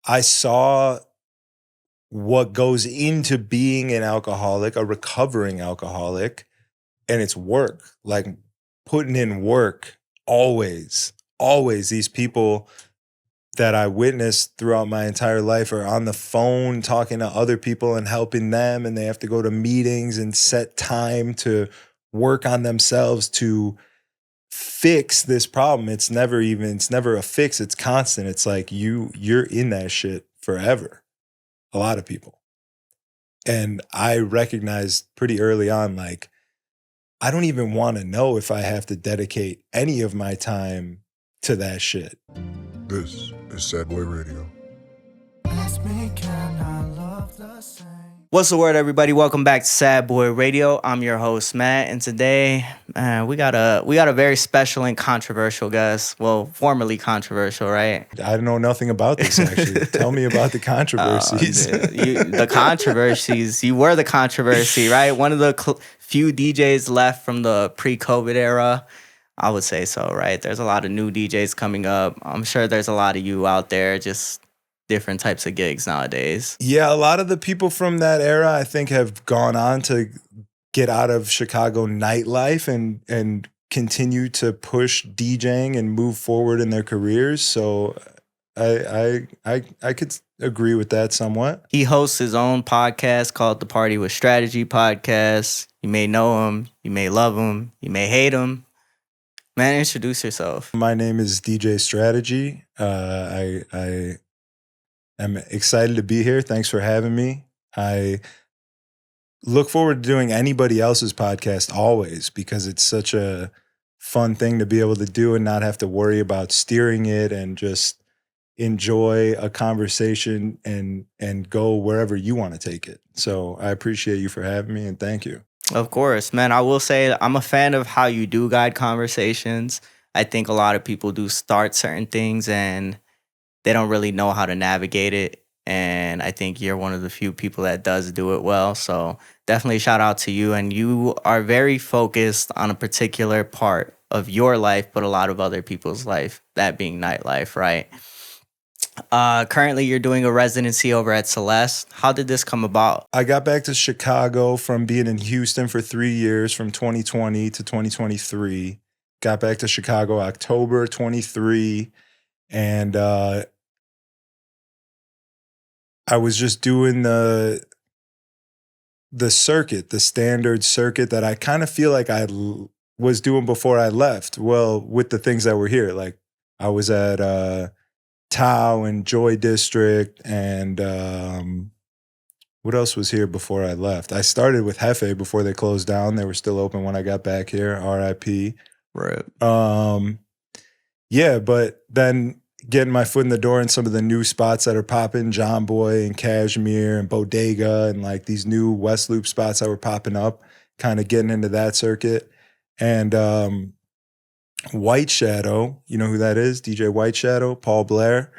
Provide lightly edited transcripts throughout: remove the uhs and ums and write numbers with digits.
I saw what goes into being an alcoholic, a recovering alcoholic, and it's work, like putting in work always, always. These people that I witnessed throughout my entire life are on the phone talking to other people and helping them, and they have to go to meetings and set time to work on themselves to fix this problem. It's never a fix, it's constant. It's like you're in that shit forever. A lot of people. And I recognized pretty early on, like, I don't even want to know if I have to dedicate any of my time to that shit. This is Sad Boy Radio. What's the word, everybody? Welcome back to Sad Boy Radio. I'm your host, Matt, and today we got a very special and controversial guest. Well, formerly controversial, right? I know nothing about this, actually. Tell me about the controversies. The controversies. You were the controversy, right? One of the few DJs left from the pre-COVID era. I would say so, right? There's a lot of new DJs coming up. I'm sure there's a lot of you out there, just different types of gigs nowadays. Yeah, a lot of the people from that era, I think, have gone on to get out of Chicago nightlife and continue to push DJing and move forward in their careers. So I could agree with that somewhat. He hosts his own podcast called the Party with Strategy podcast. You may know him, you may love him, you may hate him. Man, introduce yourself. My name is DJ Strategy. I am excited to be here. Thanks for having me. I look forward to doing anybody else's podcast always because it's such a fun thing to be able to do and not have to worry about steering it and just enjoy a conversation and go wherever you want to take it. So I appreciate you for having me and thank you. Of course, man. I will say I'm a fan of how you do guide conversations. I think a lot of people do start certain things and they don't really know how to navigate it. And I think you're one of the few people that does do it well. So definitely shout out to you. And you are very focused on a particular part of your life, but a lot of other people's life, that being nightlife, right? Currently, you're doing a residency over at Celeste. How did this come about? I got back to Chicago from being in Houston for 3 years, from 2020 to 2023. Got back to Chicago October 23, and I was just doing the circuit, the standard circuit that I kind of feel like I was doing before I left. Well, with the things that were here, like I was at Tao and Joy District, and what else was here before I left? I started with Hefe before they closed down. They were still open when I got back here. R.I.P. Right. Yeah, but then getting my foot in the door in some of the new spots that are popping, John Boy and Cashmere and Bodega and like these new West Loop spots that were popping up, kind of getting into that circuit. And White Shadow, you know who that is? DJ White Shadow, Paul Blair.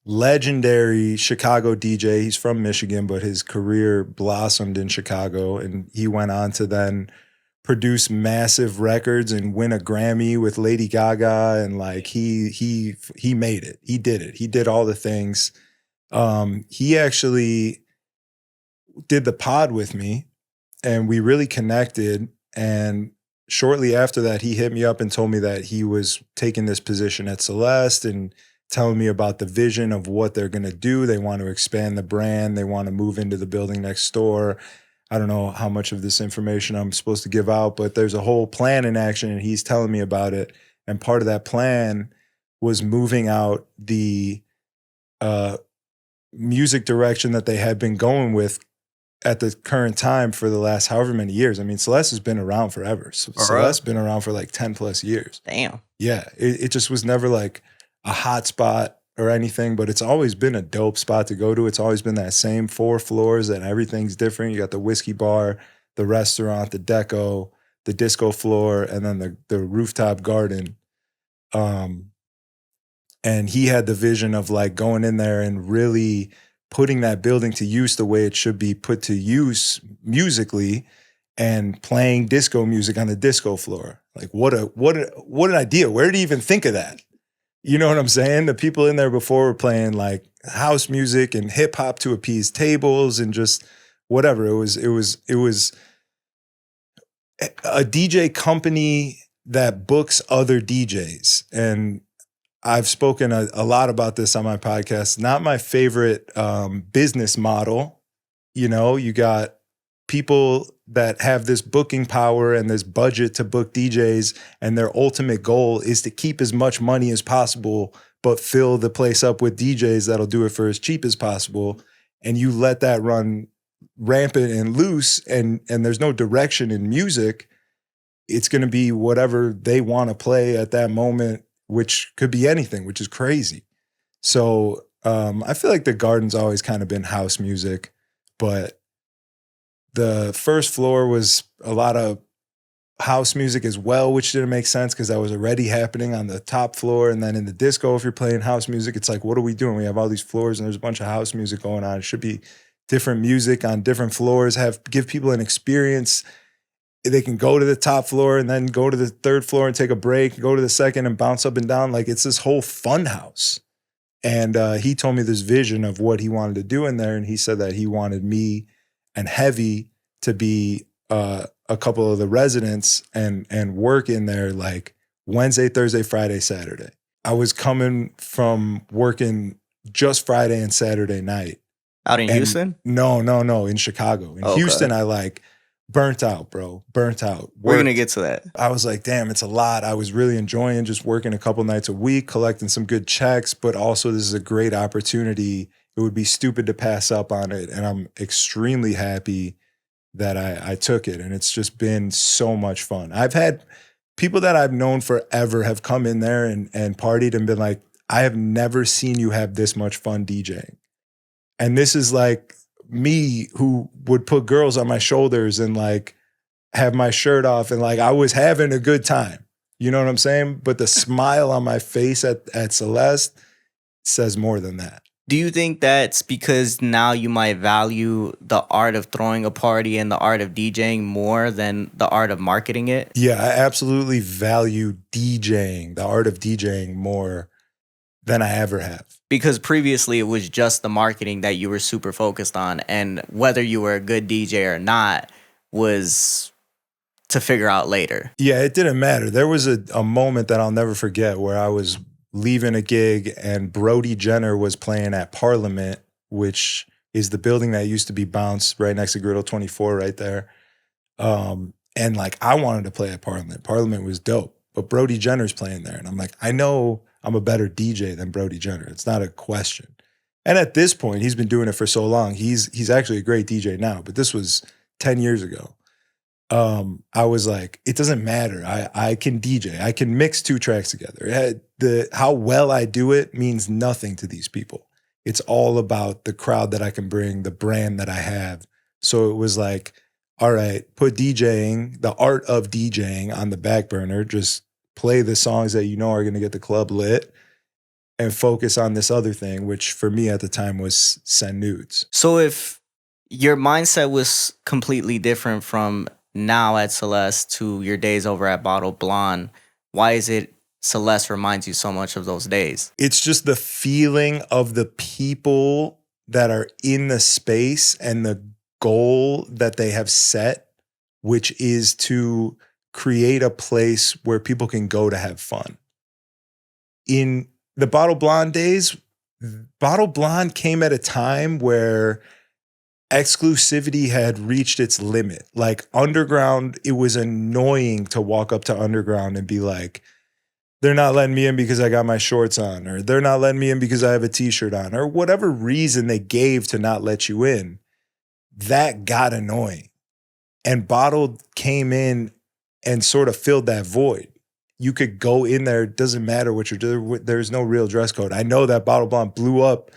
Legendary Chicago DJ. He's from Michigan, but his career blossomed in Chicago, and he went on to then produce massive records and win a Grammy with Lady Gaga, and like he made it. He did it. He did all the things. He actually did the pod with me, and we really connected. And shortly after that, he hit me up and told me that he was taking this position at Celeste and telling me about the vision of what they're going to do. They want to expand the brand. They want to move into the building next door. I don't know how much of this information I'm supposed to give out, but there's a whole plan in action, and he's telling me about it. And part of that plan was moving out the music direction that they had been going with at the current time for the last however many years. I mean, Celeste has been around forever. So Celeste's been around for like 10 plus years. Damn. Yeah. It just was never like a hot spot or anything, but it's always been a dope spot to go to. It's always been that same 4 floors and everything's different. You got the whiskey bar, the restaurant, the deco, the disco floor, and then the rooftop garden. And he had the vision of like going in there and really putting that building to use the way it should be put to use musically, and playing disco music on the disco floor. Like what an idea. Where did he even think of that? You know what I'm saying? The people in there before were playing like house music and hip hop to appease tables and just whatever. It was a DJ company that books other DJs. And I've spoken a lot about this on my podcast. Not my favorite business model. You know, you got people that have this booking power and this budget to book DJs, and their ultimate goal is to keep as much money as possible, but fill the place up with DJs that'll do it for as cheap as possible. And you let that run rampant and loose, and there's no direction in music. It's going to be whatever they want to play at that moment, which could be anything, which is crazy. So I feel like the Garden's always kind of been house music, but the first floor was a lot of house music as well, which didn't make sense because that was already happening on the top floor. And then in the disco, if you're playing house music, it's like, what are we doing? We have all these floors and there's a bunch of house music going on. It should be different music on different floors, give people an experience. They can go to the top floor and then go to the third floor and take a break, go to the second and bounce up and down. Like it's this whole fun house. And he told me this vision of what he wanted to do in there. And he said that he wanted me and Heavy to be a couple of the residents and work in there like Wednesday, Thursday, Friday, Saturday. I was coming from working just Friday and Saturday night. Out in Houston? No, in Chicago. In Houston, I like burnt out, bro. Burnt out. We're going to get to that. I was like, damn, it's a lot. I was really enjoying just working a couple nights a week, collecting some good checks, but also this is a great opportunity. It would be stupid to pass up on it. And I'm extremely happy that I took it. And it's just been so much fun. I've had people that I've known forever have come in there and partied and been like, I have never seen you have this much fun DJing. And this is like me who would put girls on my shoulders and like have my shirt off and like I was having a good time. You know what I'm saying? But the smile on my face at Celeste says more than that. Do you think that's because now you might value the art of throwing a party and the art of DJing more than the art of marketing it? Yeah, I absolutely value DJing, the art of DJing more than I ever have. Because previously it was just the marketing that you were super focused on, and whether you were a good DJ or not was to figure out later. Yeah, it didn't matter. There was a moment that I'll never forget where I was leaving a gig and Brody Jenner was playing at Parliament, which is the building that used to be Bounce right next to Griddle 24 right there. And like I wanted to play at Parliament. Parliament was dope, but Brody Jenner's playing there. And I'm like, I know I'm a better DJ than Brody Jenner. It's not a question. And at this point, he's been doing it for so long. He's actually a great DJ now, but this was 10 years ago. I was like, it doesn't matter. I can DJ. I can mix two tracks together. How well I do it means nothing to these people. It's all about the crowd that I can bring, the brand that I have. So it was like, all right, put DJing, the art of DJing on the back burner. Just play the songs that you know are going to get the club lit and focus on this other thing, which for me at the time was send nudes. So if your mindset was completely different from now at Celeste to your days over at Bottle Blonde, why is it Celeste reminds you so much of those days? It's just the feeling of the people that are in the space and the goal that they have set, which is to create a place where people can go to have fun. In the Bottle Blonde days, Bottle Blonde came at a time where exclusivity had reached its limit. Like Underground, it was annoying to walk up to Underground and be like, they're not letting me in because I got my shorts on, or they're not letting me in because I have a t-shirt on, or whatever reason they gave to not let you in. That got annoying. And Bottle came in and sort of filled that void. You could go in there, it doesn't matter what you're doing. There's no real dress code. I know that Bottle Blonde blew up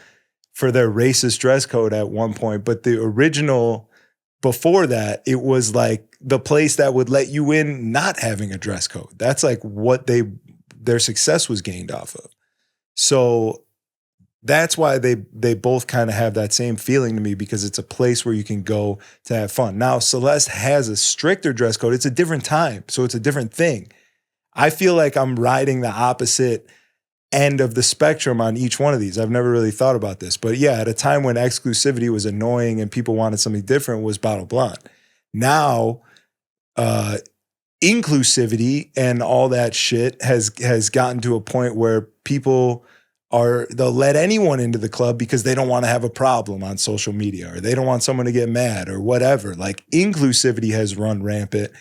for their racist dress code at one point, but the original, before that, it was like the place that would let you in not having a dress code. That's like what their success was gained off of. So that's why they both kind of have that same feeling to me, because it's a place where you can go to have fun. Now, Celeste has a stricter dress code. It's a different time, so it's a different thing. I feel like I'm riding the opposite end of the spectrum on each one of these. I've never really thought about this. But yeah, at a time when exclusivity was annoying and people wanted something different was Bottle Blonde. Now, inclusivity and all that shit has gotten to a point where people they'll let anyone into the club because they don't want to have a problem on social media or they don't want someone to get mad or whatever. Like inclusivity has run rampant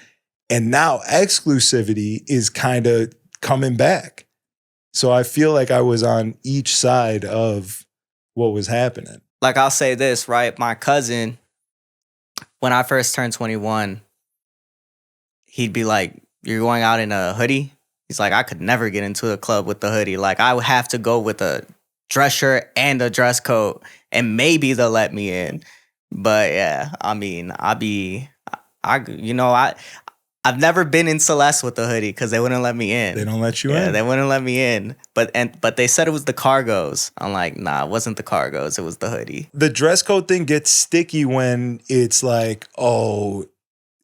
and now exclusivity is kind of coming back. So I feel like I was on each side of what was happening. Like I'll say this, right? My cousin, when I first turned 21, he'd be like, "You're going out in a hoodie?" He's like, "I could never get into a club with the hoodie. Like I would have to go with a dress shirt and a dress coat and maybe they'll let me in." But yeah, I mean, I've never been in Celeste with the hoodie because they wouldn't let me in. They don't let you in? Yeah, they wouldn't let me in. But they said it was the cargos. I'm like, nah, it wasn't the cargos. It was the hoodie. The dress code thing gets sticky when it's like, oh,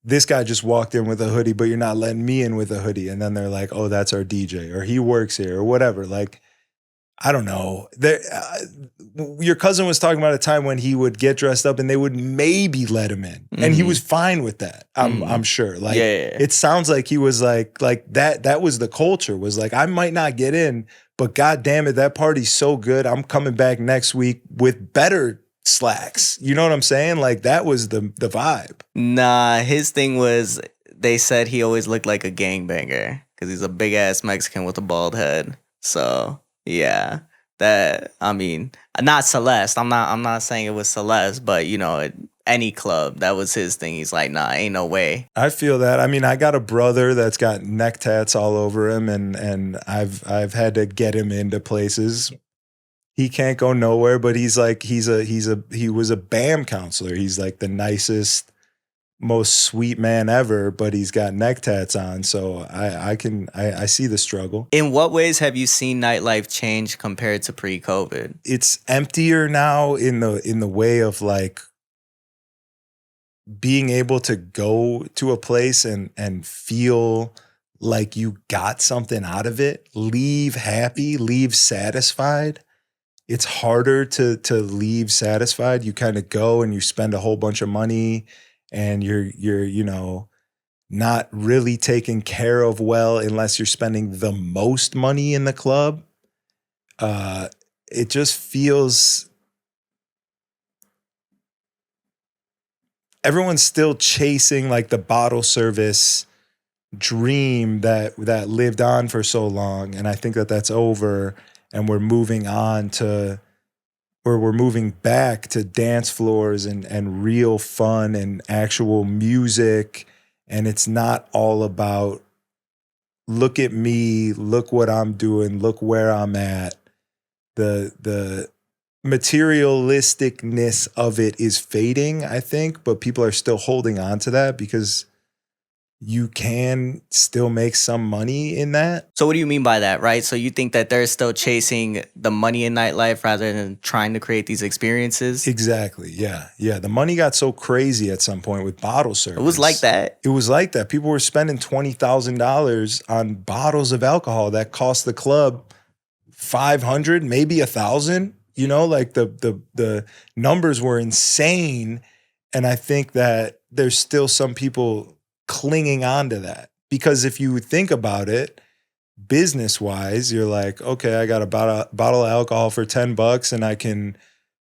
this guy just walked in with a hoodie, but you're not letting me in with a hoodie. And then they're like, oh, that's our DJ or he works here or whatever. Like, I don't know. Your cousin was talking about a time when he would get dressed up and they would maybe let him in. And he was fine with that. I'm sure. Like, it sounds like he was like that was the culture, was like, I might not get in, but God damn it, that party's so good. I'm coming back next week with better slacks. You know what I'm saying? Like that was the vibe. Nah, his thing was they said he always looked like a gangbanger because he's a big ass Mexican with a bald head. So yeah, that, I mean, not Celeste. I'm not saying it was Celeste, but you know, any club, that was his thing. He's like, nah, ain't no way. I feel that. I mean, I got a brother that's got neck tats all over him, and I've had to get him into places. He can't go nowhere, but he was a BAM counselor. He's like the nicest, most sweet man ever, but he's got neck tats on. So I see the struggle. In what ways have you seen nightlife change compared to pre-COVID? It's emptier now in the way of like being able to go to a place and feel like you got something out of it, leave happy, leave satisfied. It's harder to leave satisfied. You kind of go and you spend a whole bunch of money and you're you know, not really taken care of well unless you're spending the most money in the club. It just feels everyone's still chasing like the bottle service dream that lived on for so long, and I think that's over. And we're moving on to where we're moving back to dance floors and real fun and actual music. And it's not all about, look at me, look what I'm doing, look where I'm at. The materialisticness of it is fading, I think, but people are still holding on to that because you can still make some money in that. So what do you mean by that, right? So you think that they're still chasing the money in nightlife rather than trying to create these experiences? Exactly, yeah. The money got so crazy at some point with bottle service. It was like that. It was like that. People were spending $20,000 on bottles of alcohol that cost the club $500, maybe $1,000. You know, like the numbers were insane. And I think that there's still some people clinging on to that, because if you think about it business wise, you're like, okay, I got a bottle of alcohol for $10 and I can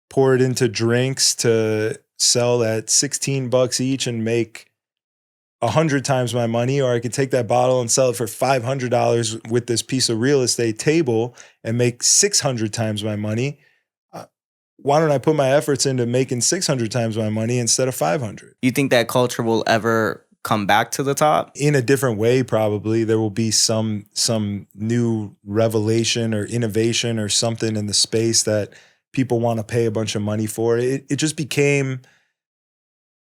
pour it into drinks to sell at $16 each and make 100 times my money, or I could take that bottle and sell it for $500 with this piece of real estate table and make 600 times my money. Why don't I put my efforts into making 600 times my money instead of 500? You think that culture will ever come back to the top? In a different way, probably. There will be some new revelation or innovation or something in the space that people want to pay a bunch of money for. It just became,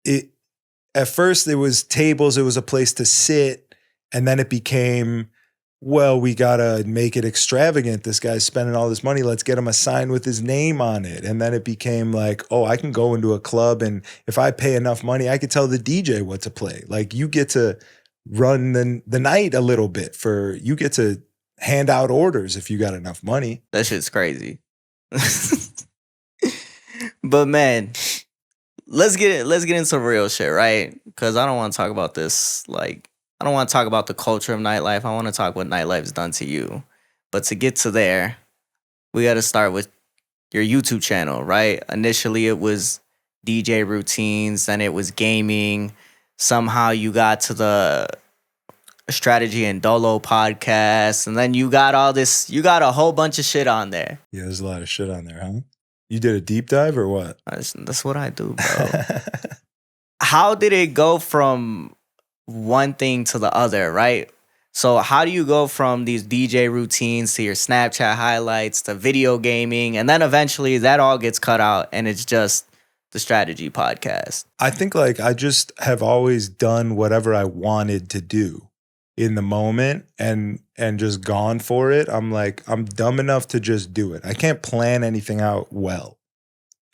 at first it was tables, it was a place to sit, and then it became, well, we got to make it extravagant. This guy's spending all this money. Let's get him a sign with his name on it. And then it became like, oh, I can go into a club and if I pay enough money, I could tell the DJ what to play. Like you get to run the night a little bit, you get to hand out orders if you got enough money. That shit's crazy. But man, let's get into real shit, right? Because I don't want to talk about this. Like, I don't want to talk about the culture of nightlife. I want to talk what nightlife's done to you. But to get to there, we got to start with your YouTube channel, right? Initially, it was DJ routines, then it was gaming. Somehow you got to the Strategy and Dolo podcast, and then you got a whole bunch of shit on there. Yeah, there's a lot of shit on there, huh? You did a deep dive or what? That's what I do, bro. How did it go from one thing to the other, right? So how do you go from these DJ routines to your Snapchat highlights to video gaming, and then eventually that all gets cut out and it's just the Strategy podcast? I think like I just have always done whatever I wanted to do in the moment and just gone for it. I'm like, I'm dumb enough to just do it. I can't plan anything out well.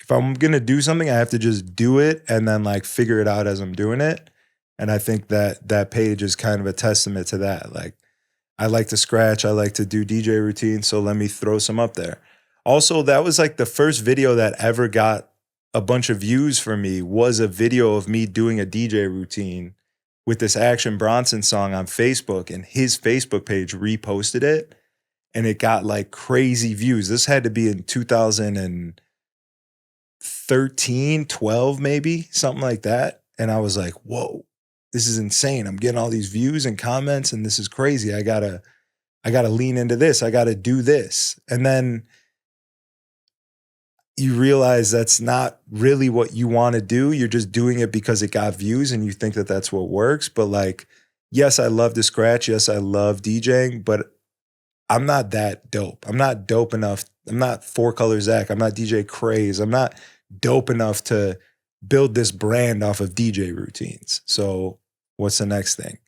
If I'm going to do something, I have to just do it and then like figure it out as I'm doing it. And I think that page is kind of a testament to that. Like, I like to scratch. I like to do DJ routines. So let me throw some up there. Also, that was like the first video that ever got a bunch of views for me was a video of me doing a DJ routine with this Action Bronson song on Facebook, and his Facebook page reposted it and it got like crazy views. This had to be in 2013, 12, maybe something like that. And I was like, whoa, this is insane. I'm getting all these views and comments and this is crazy. I gotta lean into this. I gotta do this. And then you realize that's not really what you want to do. You're just doing it because it got views and you think that that's what works. But like, yes, I love to scratch. Yes, I love DJing, but I'm not that dope. I'm not dope enough. I'm not Four Color Zach. I'm not DJ Craze. I'm not dope enough to build this brand off of DJ routines. So what's the next thing?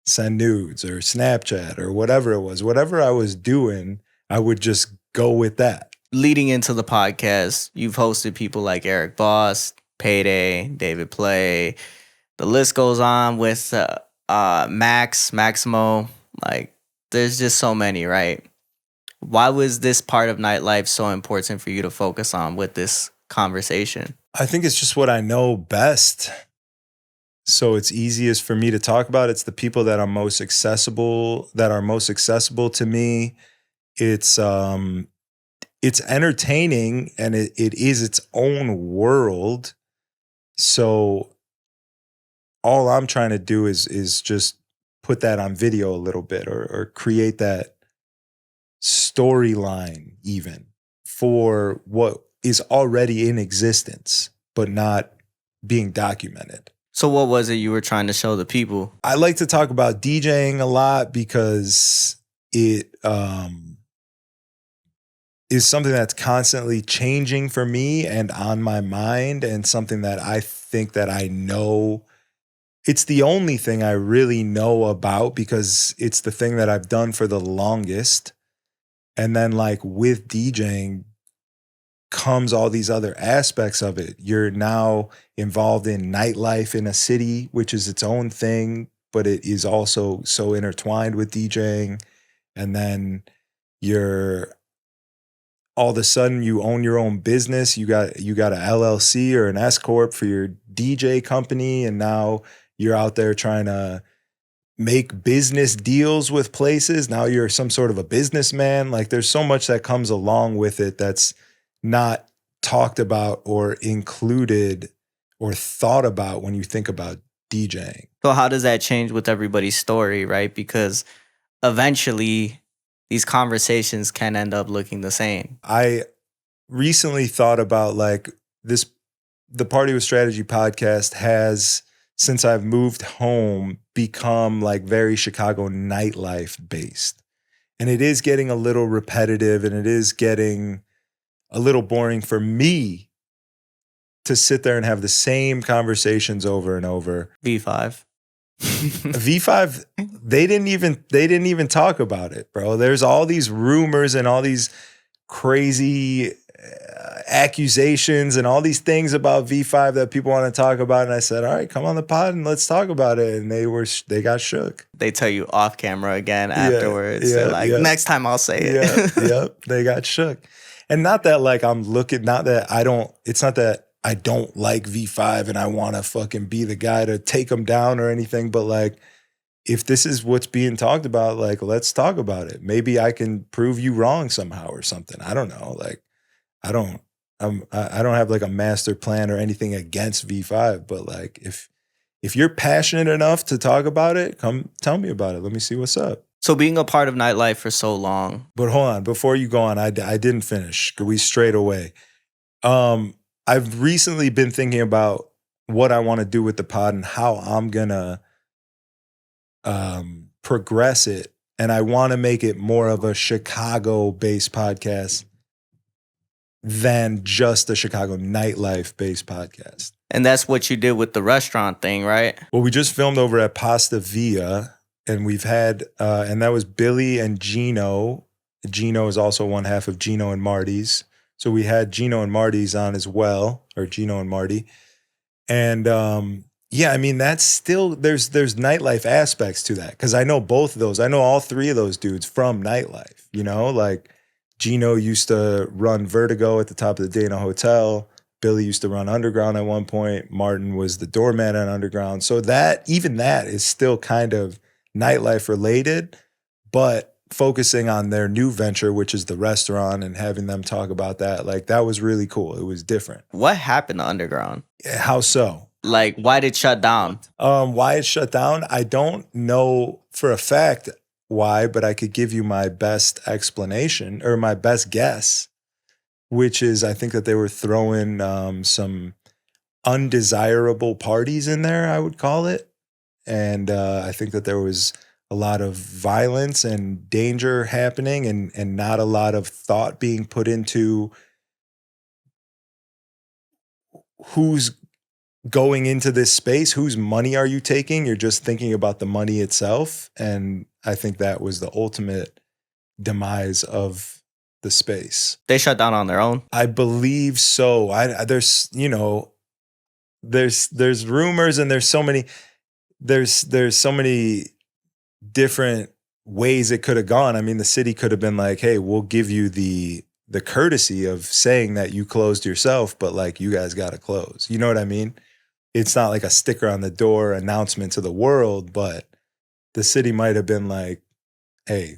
Send nudes or Snapchat or whatever it was. Whatever I was doing, I would just go with that. Leading into the podcast, you've hosted people like Eric Boss, Payday, David Play. The list goes on with Maximo. Like, there's just so many, right? Why was this part of nightlife so important for you to focus on with this conversation? I think it's just what I know best. So it's easiest for me to talk about. It's the people that are most accessible to me. It's entertaining and it is its own world. So all I'm trying to do is just put that on video a little bit or create that storyline even for what is already in existence, but not being documented. So what was it you were trying to show the people? I like to talk about DJing a lot because it is something that's constantly changing for me and on my mind, and something that I think that I know. It's the only thing I really know about because it's the thing that I've done for the longest. And then like with DJing comes all these other aspects of it. You're now involved in nightlife in a city, which is its own thing, but it is also so intertwined with DJing. And then you're all of a sudden you own your own business. You got a LLC or an S corp for your DJ company, and now you're out there trying to make business deals with places. Now you're some sort of a businessman. Like, there's so much that comes along with it that's not talked about or included or thought about when you think about DJing. So how does that change with everybody's story, right? Because eventually these conversations can end up looking the same. I recently thought about like this, the Party with Strategy podcast has, since I've moved home, become like very Chicago nightlife based. And it is getting a little repetitive and it is getting a little boring for me to sit there and have the same conversations over and over. V5. V5, they didn't even talk about it, bro. There's all these rumors and all these crazy accusations and all these things about V5 that people want to talk about. And I said, all right, come on the pod and let's talk about it. And they got shook. They tell you off camera again afterwards. They're like, next time I'll say it. Yep. They got shook. And not that like it's not that I don't like V5 and I want to fucking be the guy to take him down or anything. But like, if this is what's being talked about, like, let's talk about it. Maybe I can prove you wrong somehow or something. I don't know. Like, I don't have like a master plan or anything against V5, but like, if you're passionate enough to talk about it, come tell me about it. Let me see what's up. So being a part of nightlife for so long. But hold on, before you go on, I didn't finish. We strayed away. I've recently been thinking about what I want to do with the pod and how I'm gonna progress it. And I want to make it more of a Chicago-based podcast than just a Chicago nightlife-based podcast. And that's what you did with the restaurant thing, right? Well, we just filmed over at Pasta Via, and we've had, and that was Billy and Gino. Gino is also one half of Gino and Marty's. So we had Gino and Marty's on as well, or Gino and Marty. And yeah, I mean, that's still, there's nightlife aspects to that. Because I know both of those. I know all three of those dudes from nightlife, you know? Like, Gino used to run Vertigo at the top of the Dana Hotel. Billy used to run Underground at one point. Martin was the doorman at Underground. So even that is still kind of nightlife related, but focusing on their new venture, which is the restaurant, and having them talk about that, like, that was really cool. It was different. What happened to Underground? How so? Like, why did it shut down? Why it shut down? I don't know for a fact why, but I could give you my best explanation or my best guess, which is I think that they were throwing some undesirable parties in there, I would call it. And I think that there was a lot of violence and danger happening and not a lot of thought being put into who's going into this space, whose money are you taking? You're just thinking about the money itself. And I think that was the ultimate demise of the space. They shut down on their own? I believe so. There's, you know, there's rumors and there's so many different ways it could have gone. I mean, the city could have been like, hey, we'll give you the courtesy of saying that you closed yourself, but like, you guys got to close. You know what I mean? It's not like a sticker on the door announcement to the world, but the city might have been like, hey,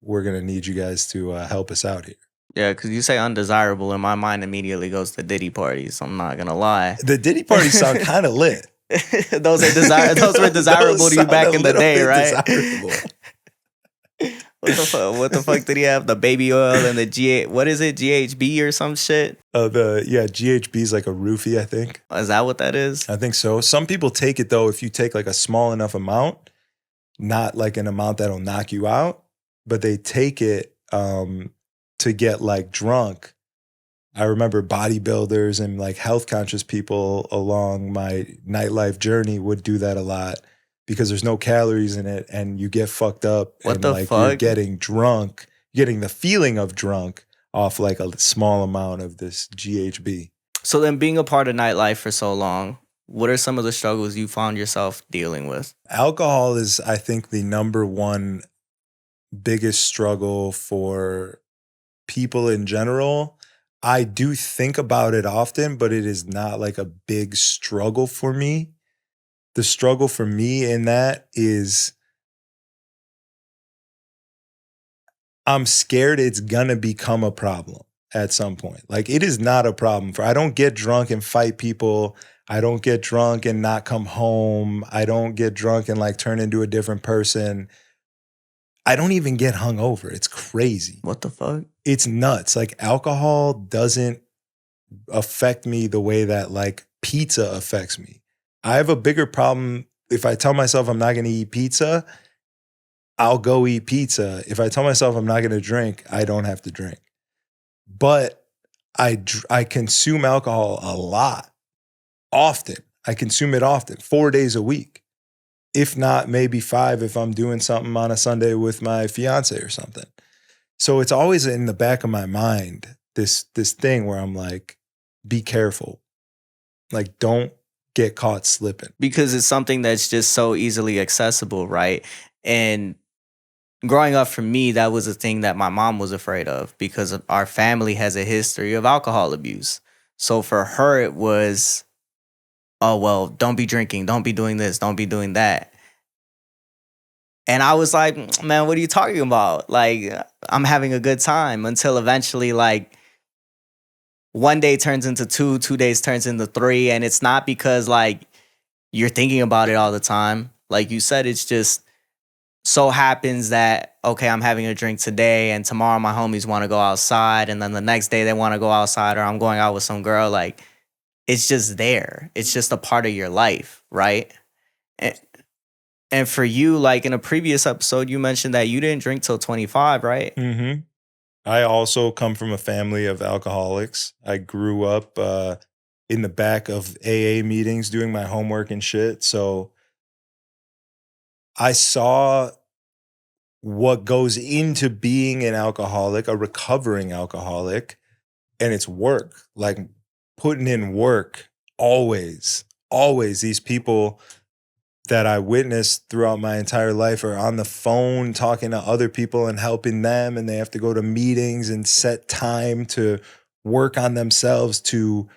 we're going to need you guys to help us out here. Yeah, because you say undesirable, and my mind immediately goes to Diddy parties. I'm not going to lie. The Diddy parties sound kind of lit. Those were desirable to you back in the day, right? What the fuck did he have? The baby oil and the GHB or some shit? GHB is like a roofie, I think. Is that what that is? I think so. Some people take it though, if you take like a small enough amount, not like an amount that'll knock you out, but they take it to get like drunk. I remember bodybuilders and like health conscious people along my nightlife journey would do that a lot because there's no calories in it and you get fucked up. What and the like fuck? You're getting drunk, getting the feeling of drunk off like a small amount of this GHB. So then being a part of nightlife for so long, what are some of the struggles you found yourself dealing with? Alcohol is, I think, the number one biggest struggle for people in general. I do think about it often, but it is not like a big struggle for me. The struggle for me in that is I'm scared it's gonna become a problem at some point. Like, it is not a problem I don't get drunk and fight people. I don't get drunk and not come home. I don't get drunk and like turn into a different person. I don't even get hungover. It's crazy. What the fuck? It's nuts. Like, alcohol doesn't affect me the way that like pizza affects me. I have a bigger problem. If I tell myself I'm not going to eat pizza, I'll go eat pizza. If I tell myself I'm not going to drink, I don't have to drink. But I consume alcohol a lot, often. I consume it often, 4 days a week. If not, maybe 5 if I'm doing something on a Sunday with my fiance or something. So it's always in the back of my mind. this thing where I'm like, be careful. Like, don't get caught slipping. Because it's something that's just so easily accessible, right? And growing up for me, that was a thing that my mom was afraid of because our family has a history of alcohol abuse. So for her, it was, oh, well, don't be drinking, don't be doing this, don't be doing that. And I was like, man, what are you talking about? Like, I'm having a good time until eventually, like, one day turns into two, 2 days turns into three. And it's not because, like, you're thinking about it all the time. Like you said, it's just so happens that, okay, I'm having a drink today and tomorrow my homies want to go outside. And then the next day they want to go outside, or I'm going out with some girl. Like, it's just there. It's just a part of your life, right? And, and for you, like in a previous episode, you mentioned that you didn't drink till 25, right? Mm-hmm. I also come from a family of alcoholics. I grew up in the back of AA meetings doing my homework and shit. So I saw what goes into being an alcoholic, a recovering alcoholic, and it's work, like putting in work always. Always. These people that I witnessed throughout my entire life are on the phone talking to other people and helping them, and they have to go to meetings and set time to work on themselves to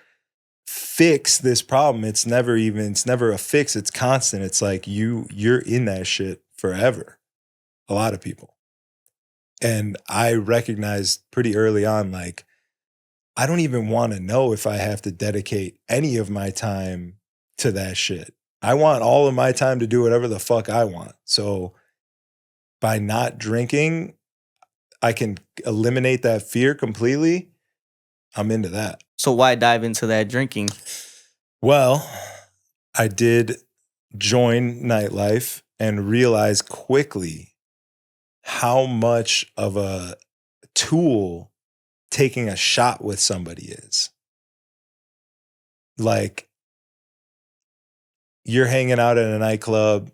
fix this problem. It's never a fix, it's constant. It's like you're in that shit forever. A lot of people. And I recognized pretty early on, like, I don't even want to know if I have to dedicate any of my time to that shit. I want all of my time to do whatever the fuck I want. So by not drinking, I can eliminate that fear completely. I'm into that. So why dive into that drinking? Well, I did join nightlife and realize quickly how much of a tool taking a shot with somebody is. Like, you're hanging out at a nightclub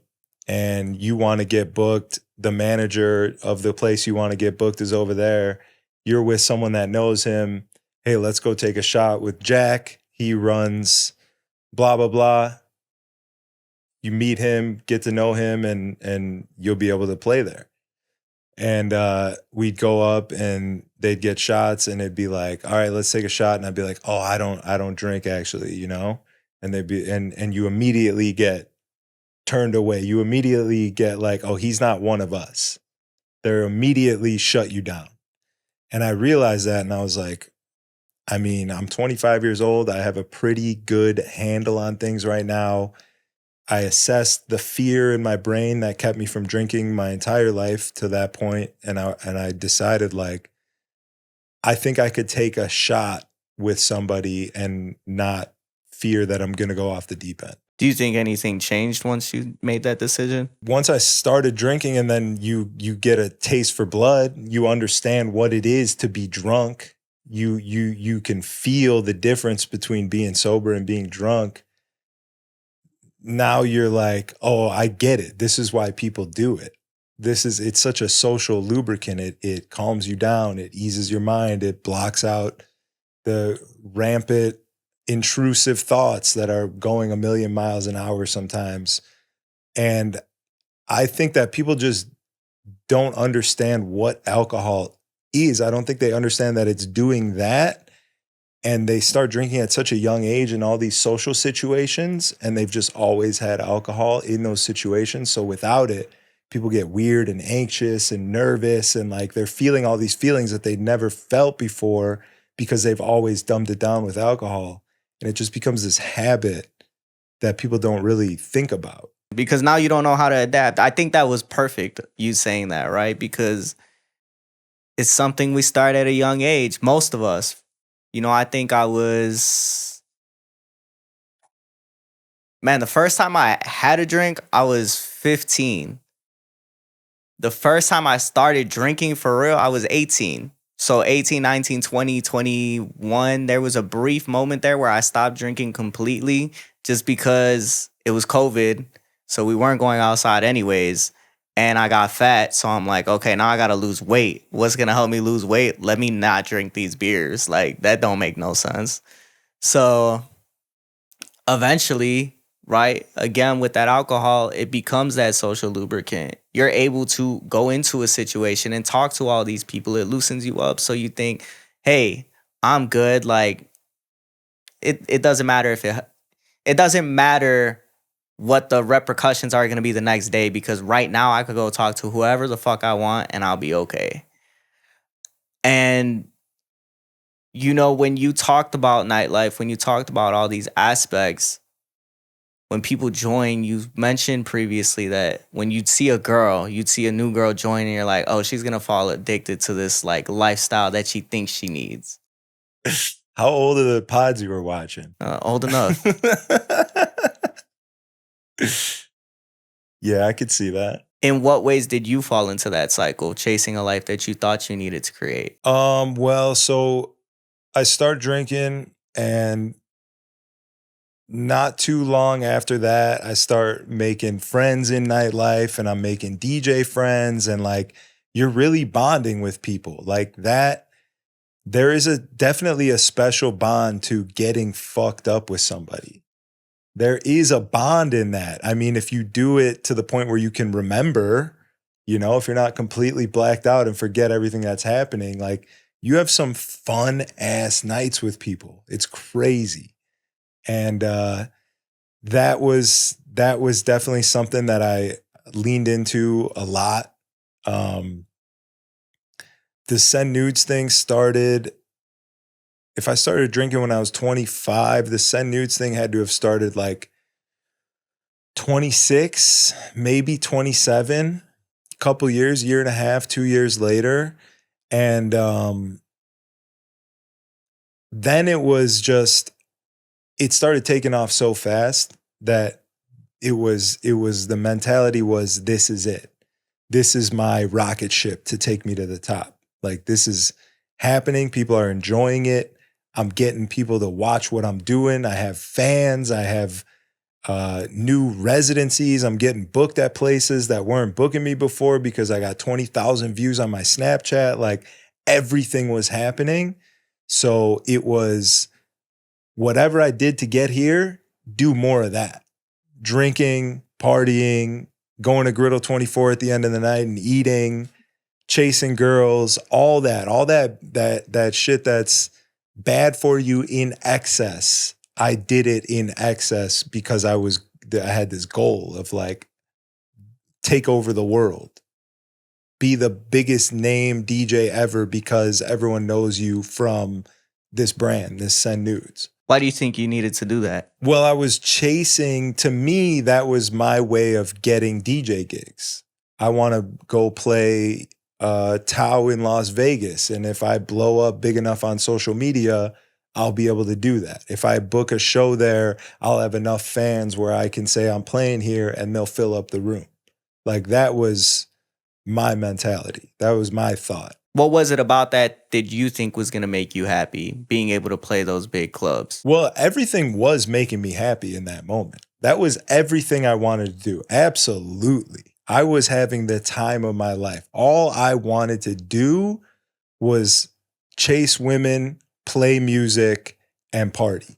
and you want to get booked. The manager of the place you want to get booked is over there. You're with someone that knows him. Hey, let's go take a shot with Jack. He runs blah, blah, blah. You meet him, get to know him, and you'll be able to play there. And we'd go up and they'd get shots and it'd be like, all right, let's take a shot. And I'd be like, oh, I don't drink actually, you know? And they'd be, and you immediately get turned away. You immediately get like, oh, he's not one of us. They're immediately shut you down. And I realized that and I was like, I mean, I'm 25 years old. I have a pretty good handle on things right now. I assessed the fear in my brain that kept me from drinking my entire life to that point, and I decided, like, I think I could take a shot with somebody and not fear that I'm going to go off the deep end. Do you think anything changed once you made that decision? Once I started drinking and then you get a taste for blood, you understand what it is to be drunk. You can feel the difference between being sober and being drunk. Now you're like, oh, I get it. This is why people do it. It's such a social lubricant. It calms you down. It eases your mind. It blocks out the rampant, intrusive thoughts that are going a million miles an hour sometimes. And I think that people just don't understand what alcohol is. I don't think they understand that it's doing that. And they start drinking at such a young age in all these social situations, and they've just always had alcohol in those situations. So without it, people get weird and anxious and nervous, and like they're feeling all these feelings that they'd never felt before because they've always dumbed it down with alcohol. And it just becomes this habit that people don't really think about. Because now you don't know how to adapt. I think that was perfect, you saying that, right? Because it's something we start at a young age, most of us. You know, I think I was, man, the first time I had a drink, I was 15. The first time I started drinking for real, I was 18. So 18, 19, 20, 21, there was a brief moment there where I stopped drinking completely just because it was COVID. So we weren't going outside anyways. and I got fat. So I'm like, okay, now I got to lose weight. What's going to help me lose weight? Let me not drink these beers. Like, that don't make no sense. So eventually, right, again, with that alcohol, it becomes that social lubricant. You're able to go into a situation and talk to all these people. It loosens you up. So you think, hey, I'm good. Like, it doesn't matter if it doesn't matter what the repercussions are going to be the next day, because right now I could go talk to whoever the fuck I want and I'll be okay. And you know, when you talked about nightlife, when you talked about all these aspects, when people join, you mentioned previously that when you'd see a girl, you'd see a new girl join and you're like, oh, she's going to fall addicted to this like lifestyle that she thinks she needs. How old are the pods you were watching? Old enough. Yeah, I could see that. In what ways did you fall into that cycle, chasing a life that you thought you needed to create? Well, so I start drinking, and not too long after that, I start making friends in nightlife, and I'm making DJ friends, and like you're really bonding with people like that. There is definitely a special bond to getting fucked up with somebody. There is a bond in that. I mean, if you do it to the point where you can remember, you know, if you're not completely blacked out and forget everything that's happening, like you have some fun ass nights with people. It's crazy. And that was definitely something that I leaned into a lot. The send nudes thing started, if I started drinking when I was 25, the send nudes thing had to have started like 26, maybe 27, a couple years, year and a half, 2 years later. And then it was just, it started taking off so fast that it was the mentality was, this is it. This is my rocket ship to take me to the top. Like, this is happening. People are enjoying it. I'm getting people to watch what I'm doing. I have fans. I have new residencies. I'm getting booked at places that weren't booking me before because I got 20,000 views on my Snapchat. Like, everything was happening. So it was whatever I did to get here, do more of that. Drinking, partying, going to Griddle 24 at the end of the night and eating, chasing girls, all that shit that's bad for you in excess. I did it in excess because I had this goal of like, take over the world, be the biggest name DJ ever because everyone knows you from this brand, this Send Nudes. Why do you think you needed to do that? Well, I was chasing, to me, that was my way of getting DJ gigs. I want to go play Tao in Las Vegas. And if I blow up big enough on social media, I'll be able to do that. If I book a show there, I'll have enough fans where I can say I'm playing here and they'll fill up the room. Like, that was my mentality. That was my thought. What was it about that did you think was going to make you happy, being able to play those big clubs? Well, everything was making me happy in that moment. That was everything I wanted to do. Absolutely. I was having the time of my life. All I wanted to do was chase women, play music, and party.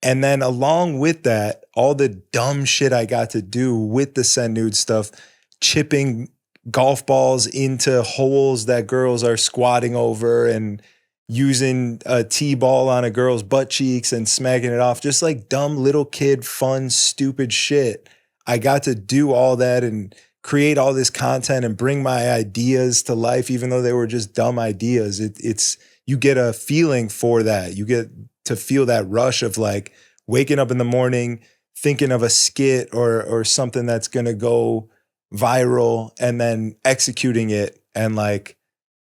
And then along with that, all the dumb shit I got to do with the Send Nude stuff, chipping golf balls into holes that girls are squatting over and using a T-ball on a girl's butt cheeks and smacking it off. Just like dumb little kid, fun, stupid shit. I got to do all that and create all this content and bring my ideas to life, even though they were just dumb ideas. It's you get a feeling for that. You get to feel that rush of like waking up in the morning, thinking of a skit or something that's going to go viral and then executing it and like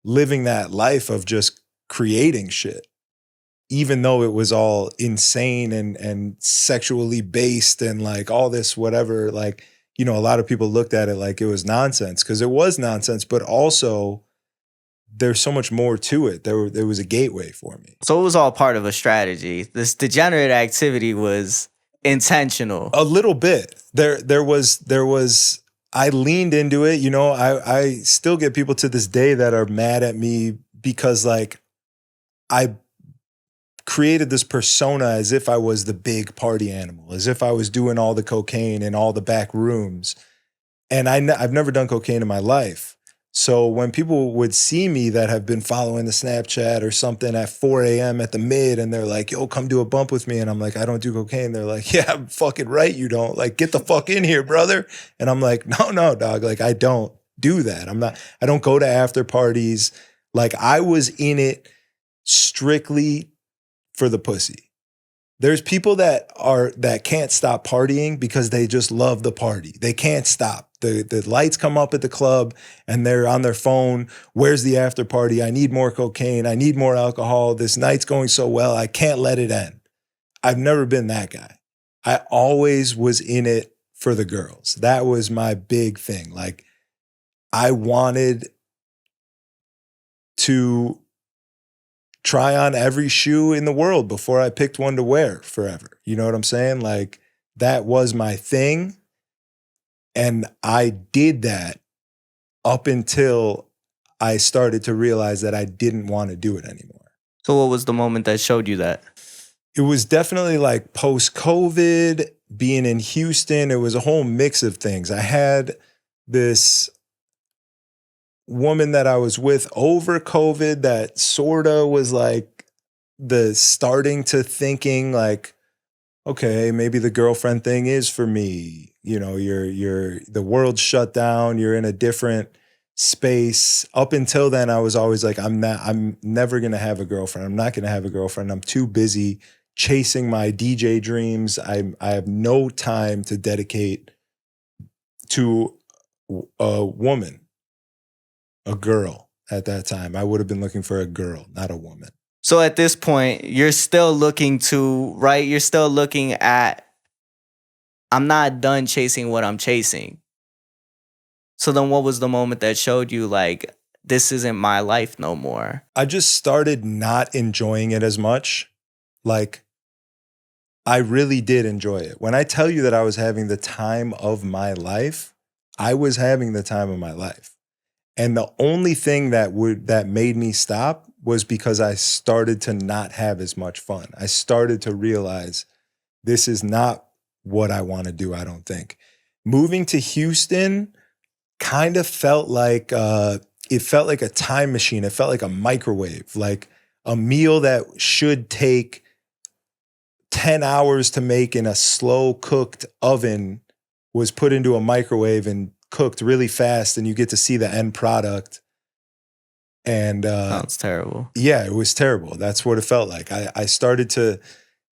living that life of just creating shit, even though it was all insane and sexually based and like all this whatever. Like, you know, a lot of people looked at it like it was nonsense because it was nonsense, but also there's so much more to it. There was a gateway for me. So it was all part of a strategy. This degenerate activity was intentional. A little bit. There was I leaned into it. You know, I still get people to this day that are mad at me because like I created this persona as if I was the big party animal, as if I was doing all the cocaine in all the back rooms. And I've never done cocaine in my life. So when people would see me that have been following the Snapchat or something at 4 a.m. at the mid and they're like, yo, come do a bump with me. And I'm like, I don't do cocaine. They're like, yeah, I'm fucking right. You don't. Like, get the fuck in here, brother. And I'm like, no, dog. Like, I don't do that. I don't go to after parties. Like, I was in it strictly for the pussy. There's people that can't stop partying because they just love the party. They can't stop. The lights come up at the club and they're on their phone. Where's the after party? I need more cocaine. I need more alcohol. This night's going so well. I can't let it end. I've never been that guy. I always was in it for the girls. That was my big thing. Like, I wanted to try on every shoe in the world before I picked one to wear forever. You know what I'm saying? Like, that was my thing. And I did that up until I started to realize that I didn't want to do it anymore. So what was the moment that showed you that? It was definitely like post-COVID, being in Houston. It was a whole mix of things. I had this woman that I was with over COVID that sort of was like the starting to thinking like, okay, maybe the girlfriend thing is for me. You know, the world's shut down. You're in a different space. Up until then, I was always like, I'm never going to have a girlfriend. I'm not going to have a girlfriend. I'm too busy chasing my DJ dreams. I have no time to dedicate to a woman, a girl at that time. I would have been looking for a girl, not a woman. So at this point, you're still looking to, right? You're still looking at, I'm not done chasing what I'm chasing. So then what was the moment that showed you like, this isn't my life no more? I just started not enjoying it as much. Like, I really did enjoy it. When I tell you that I was having the time of my life, I was having the time of my life. And the only thing that made me stop was because I started to not have as much fun. I started to realize this is not what I want to do, I don't think. Moving to Houston kind of felt like it felt like a time machine. It felt like a microwave, like a meal that should take 10 hours to make in a slow cooked oven was put into a microwave and cooked really fast, and you get to see the end product. And Sounds terrible. yeah, it was terrible. That's what it felt like. I started to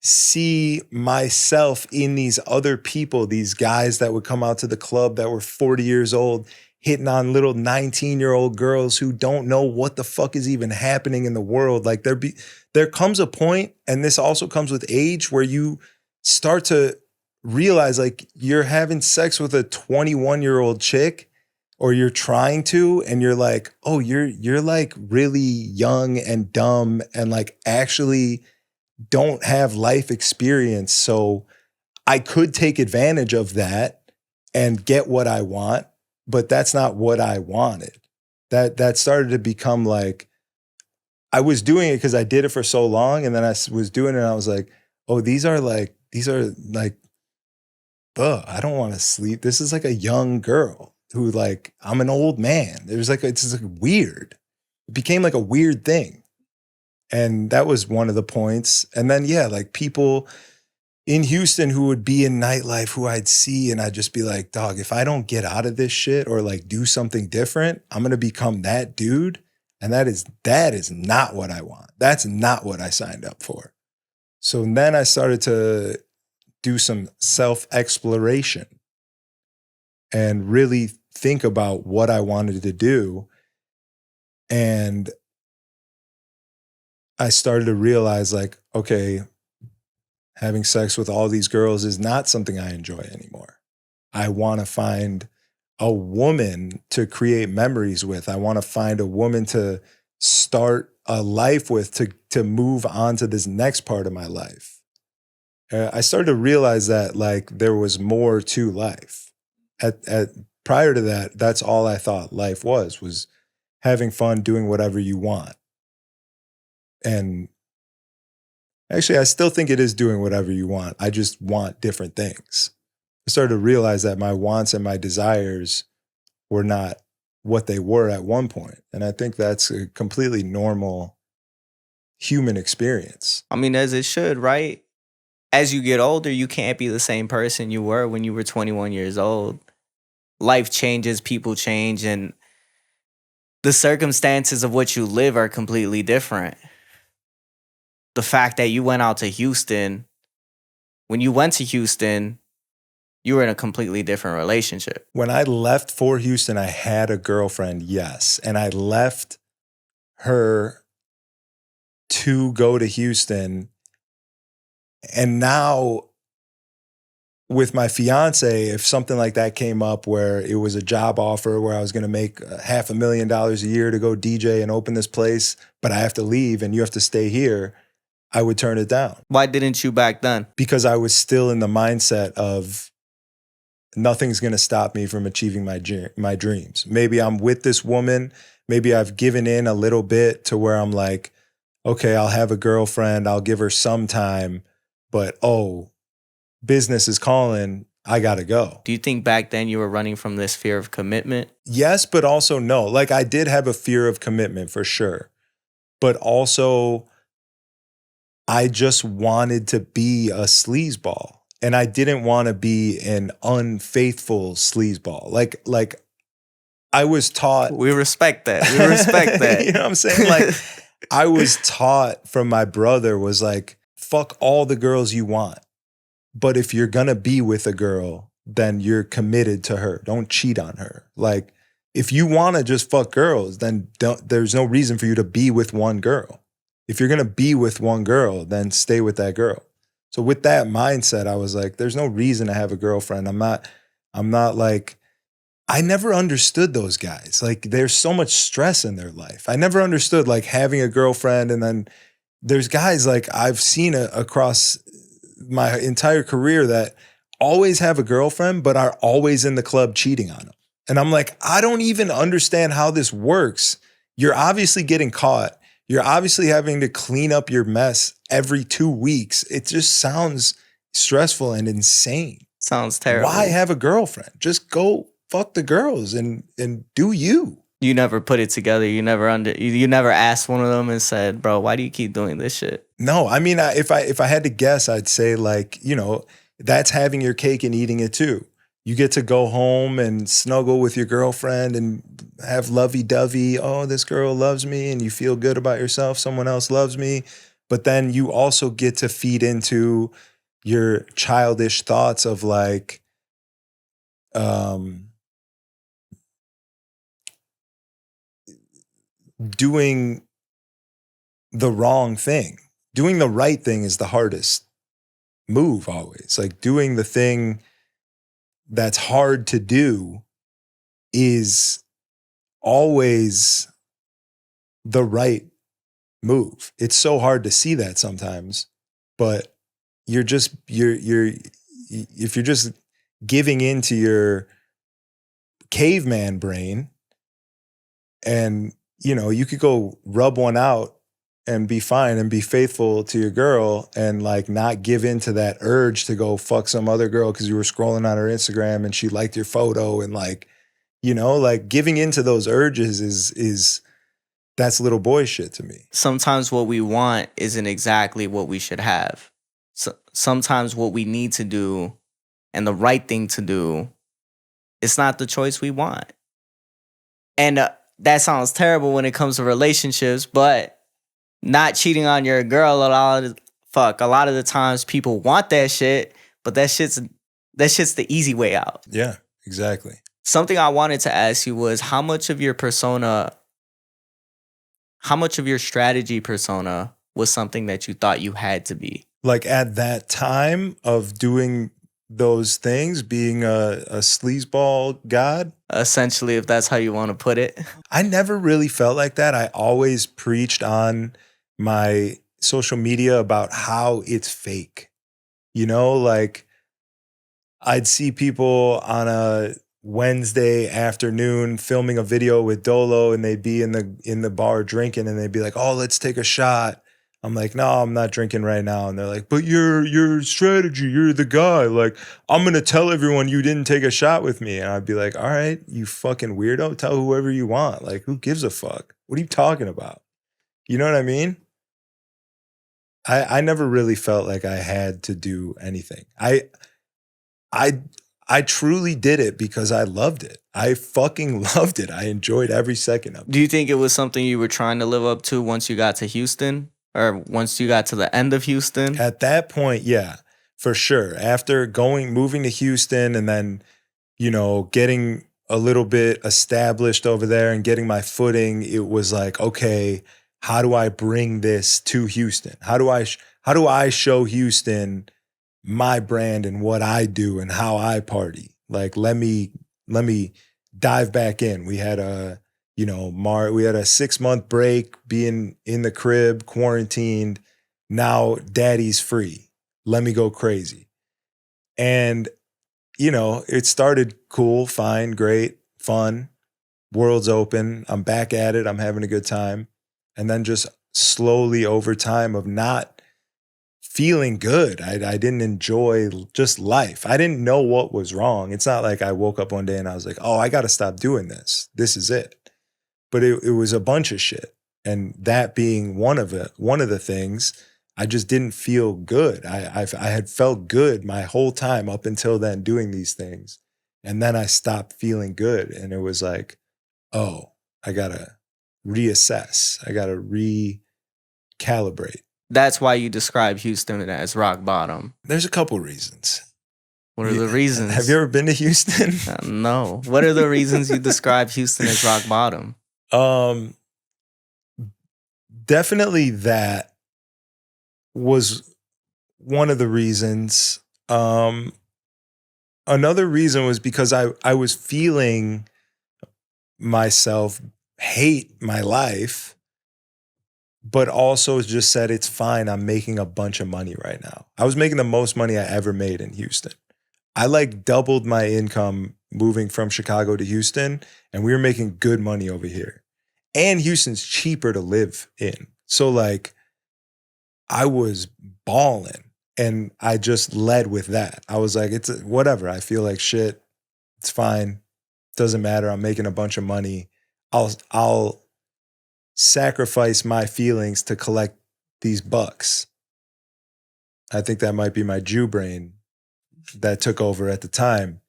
see myself in these other people, these guys that would come out to the club that were 40 years old, hitting on little 19-year-old girls who don't know what the fuck is even happening in the world. Like, there comes a point, and this also comes with age, where you start to realize like you're having sex with a 21-year-old chick, or you're trying to, and you're like, oh, you're like really young and dumb and like actually don't have life experience. So I could take advantage of that and get what I want, but that's not what I wanted. That started to become like, I was doing it because I did it for so long, and then I was doing it and I was like, oh, these are like, I don't want to sleep. This is like a young girl who like, I'm an old man. There's like, it's just like weird. It became like a weird thing. And that was one of the points. And then, yeah, like people in Houston who would be in nightlife who I'd see, and I'd just be like, dog, if I don't get out of this shit or like do something different, I'm going to become that dude. And that is not what I want. That's not what I signed up for. So then I started to do some self-exploration and really think about what I wanted to do. And I started to realize like, okay, having sex with all these girls is not something I enjoy anymore. I want to find a woman to create memories with. I want to find a woman to start a life with, to move on to this next part of my life. I started to realize that like there was more to life. At prior to that, that's all I thought life was having fun, doing whatever you want. And actually, I still think it is doing whatever you want. I just want different things. I started to realize that my wants and my desires were not what they were at one point. And I think that's a completely normal human experience. I mean, as it should, right? As you get older, you can't be the same person you were when you were 21 years old. Life changes, people change, and the circumstances of what you live are completely different. The fact that you went out to Houston, when you went to Houston, you were in a completely different relationship. When I left for Houston, I had a girlfriend, yes. And I left her to go to Houston. And now with my fiance, if something like that came up where it was a job offer where I was going to make $500,000 a year to go DJ and open this place, but I have to leave and you have to stay here, I would turn it down. Why didn't you back then? Because I was still in the mindset of nothing's going to stop me from achieving my dreams. Maybe I'm with this woman. Maybe I've given in a little bit to where I'm like, okay, I'll have a girlfriend. I'll give her some time. But, business is calling. I got to go. Do you think back then you were running from this fear of commitment? Yes, but also no. Like I did have a fear of commitment for sure. But also I just wanted to be a sleazeball. And I didn't want to be an unfaithful sleazeball. Like I was taught. We respect that. We respect that. You know what I'm saying? Like I was taught from my brother was like, fuck all the girls you want. But if you're going to be with a girl, then you're committed to her. Don't cheat on her. Like if you want to just fuck girls, then there's no reason for you to be with one girl. If you're going to be with one girl, then stay with that girl. So with that mindset, I was like, there's no reason to have a girlfriend. I'm not like, I never understood those guys. Like there's so much stress in their life. I never understood like having a girlfriend. And then there's guys like I've seen across my entire career that always have a girlfriend, but are always in the club cheating on them. And I'm like, I don't even understand how this works. You're obviously getting caught. You're obviously having to clean up your mess every 2 weeks. It just sounds stressful and insane. Sounds terrible. Why have a girlfriend? Just go fuck the girls and do you. You never put it together. You never asked one of them and said, bro, why do you keep doing this shit? No, I mean, if I had to guess, I'd say like, that's having your cake and eating it too. You get to go home and snuggle with your girlfriend and have lovey-dovey. Oh, this girl loves me, and you feel good about yourself. Someone else loves me. But then you also get to feed into your childish thoughts of like, doing the wrong thing. Doing the right thing is the hardest move always. Like doing the thing that's hard to do is always the right move. It's so hard to see that sometimes, but if you're just giving into your caveman brain and you could go rub one out and be fine and be faithful to your girl and like not give in to that urge to go fuck some other girl because you were scrolling on her Instagram and she liked your photo and like, like giving into those urges is that's little boy shit to me. Sometimes what we want isn't exactly what we should have. So sometimes what we need to do and the right thing to do, it's not the choice we want. And that sounds terrible when it comes to relationships, but not cheating on your girl a lot of the times people want that shit, but that shit's the easy way out. Yeah, exactly. Something I wanted to ask you was how much of your strategy persona was something that you thought you had to be? Like at that time of doing those things, being a sleazeball god? Essentially, if that's how you want to put it. I never really felt like that. I always preached on my social media about how it's fake. Like I'd see people on a Wednesday afternoon filming a video with Dolo, and they'd be in the bar drinking, and they'd be like, "Oh, let's take a shot." I'm like, "No, I'm not drinking right now." And they're like, "But you're strategy, you're the guy. Like, I'm gonna tell everyone you didn't take a shot with me." And I'd be like, "All right, you fucking weirdo. Tell whoever you want. Like, who gives a fuck? What are you talking about?" You know what I mean? I never really felt like I had to do anything. I I truly did it because I loved it. I fucking loved it. I enjoyed every second of it. Do you think it was something you were trying to live up to once you got to Houston, or once you got to the end of Houston? At that point, yeah, for sure. After moving to Houston and then, getting a little bit established over there and getting my footing, it was like, okay, how do I bring this to Houston? How do I show Houston my brand and what I do and how I party? Like, let me dive back in. We had we had a 6-month break, being in the crib, quarantined. Now daddy's free. Let me go crazy. And it started cool, fine, great, fun. World's open. I'm back at it. I'm having a good time. And then just slowly over time of not feeling good. I didn't enjoy just life. I didn't know what was wrong. It's not like I woke up one day and I was like, "Oh, I got to stop doing this. This is it." But it was a bunch of shit. And that being one of the things, I just didn't feel good. I had felt good my whole time up until then doing these things. And then I stopped feeling good. And it was like, oh, I got to reassess. I got to recalibrate. That's why you describe Houston as rock bottom. There's a couple reasons. What are the reasons? Have you ever been to Houston? No. What are the reasons you describe Houston as rock bottom? Definitely that was one of the reasons. Another reason was because I was feeling myself hate my life, but also just said, it's fine. I'm making a bunch of money right now. I was making the most money I ever made in Houston. I like doubled my income moving from Chicago to Houston, and we were making good money over here. And Houston's cheaper to live in. So like, I was balling, and I just led with that. I was like, it's whatever. I feel like shit. It's fine. Doesn't matter. I'm making a bunch of money. I'll sacrifice my feelings to collect these bucks. I think that might be my Jew brain that took over at the time.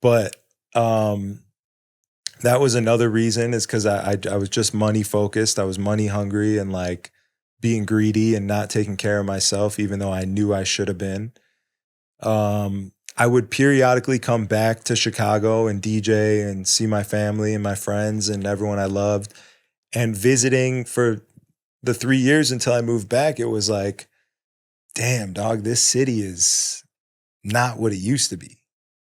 But that was another reason, is because I was just money focused. I was money hungry and like being greedy and not taking care of myself, even though I knew I should have been. I would periodically come back to Chicago and DJ and see my family and my friends and everyone I loved. And visiting for the 3 years until I moved back, it was like, damn, dog, this city is not what it used to be.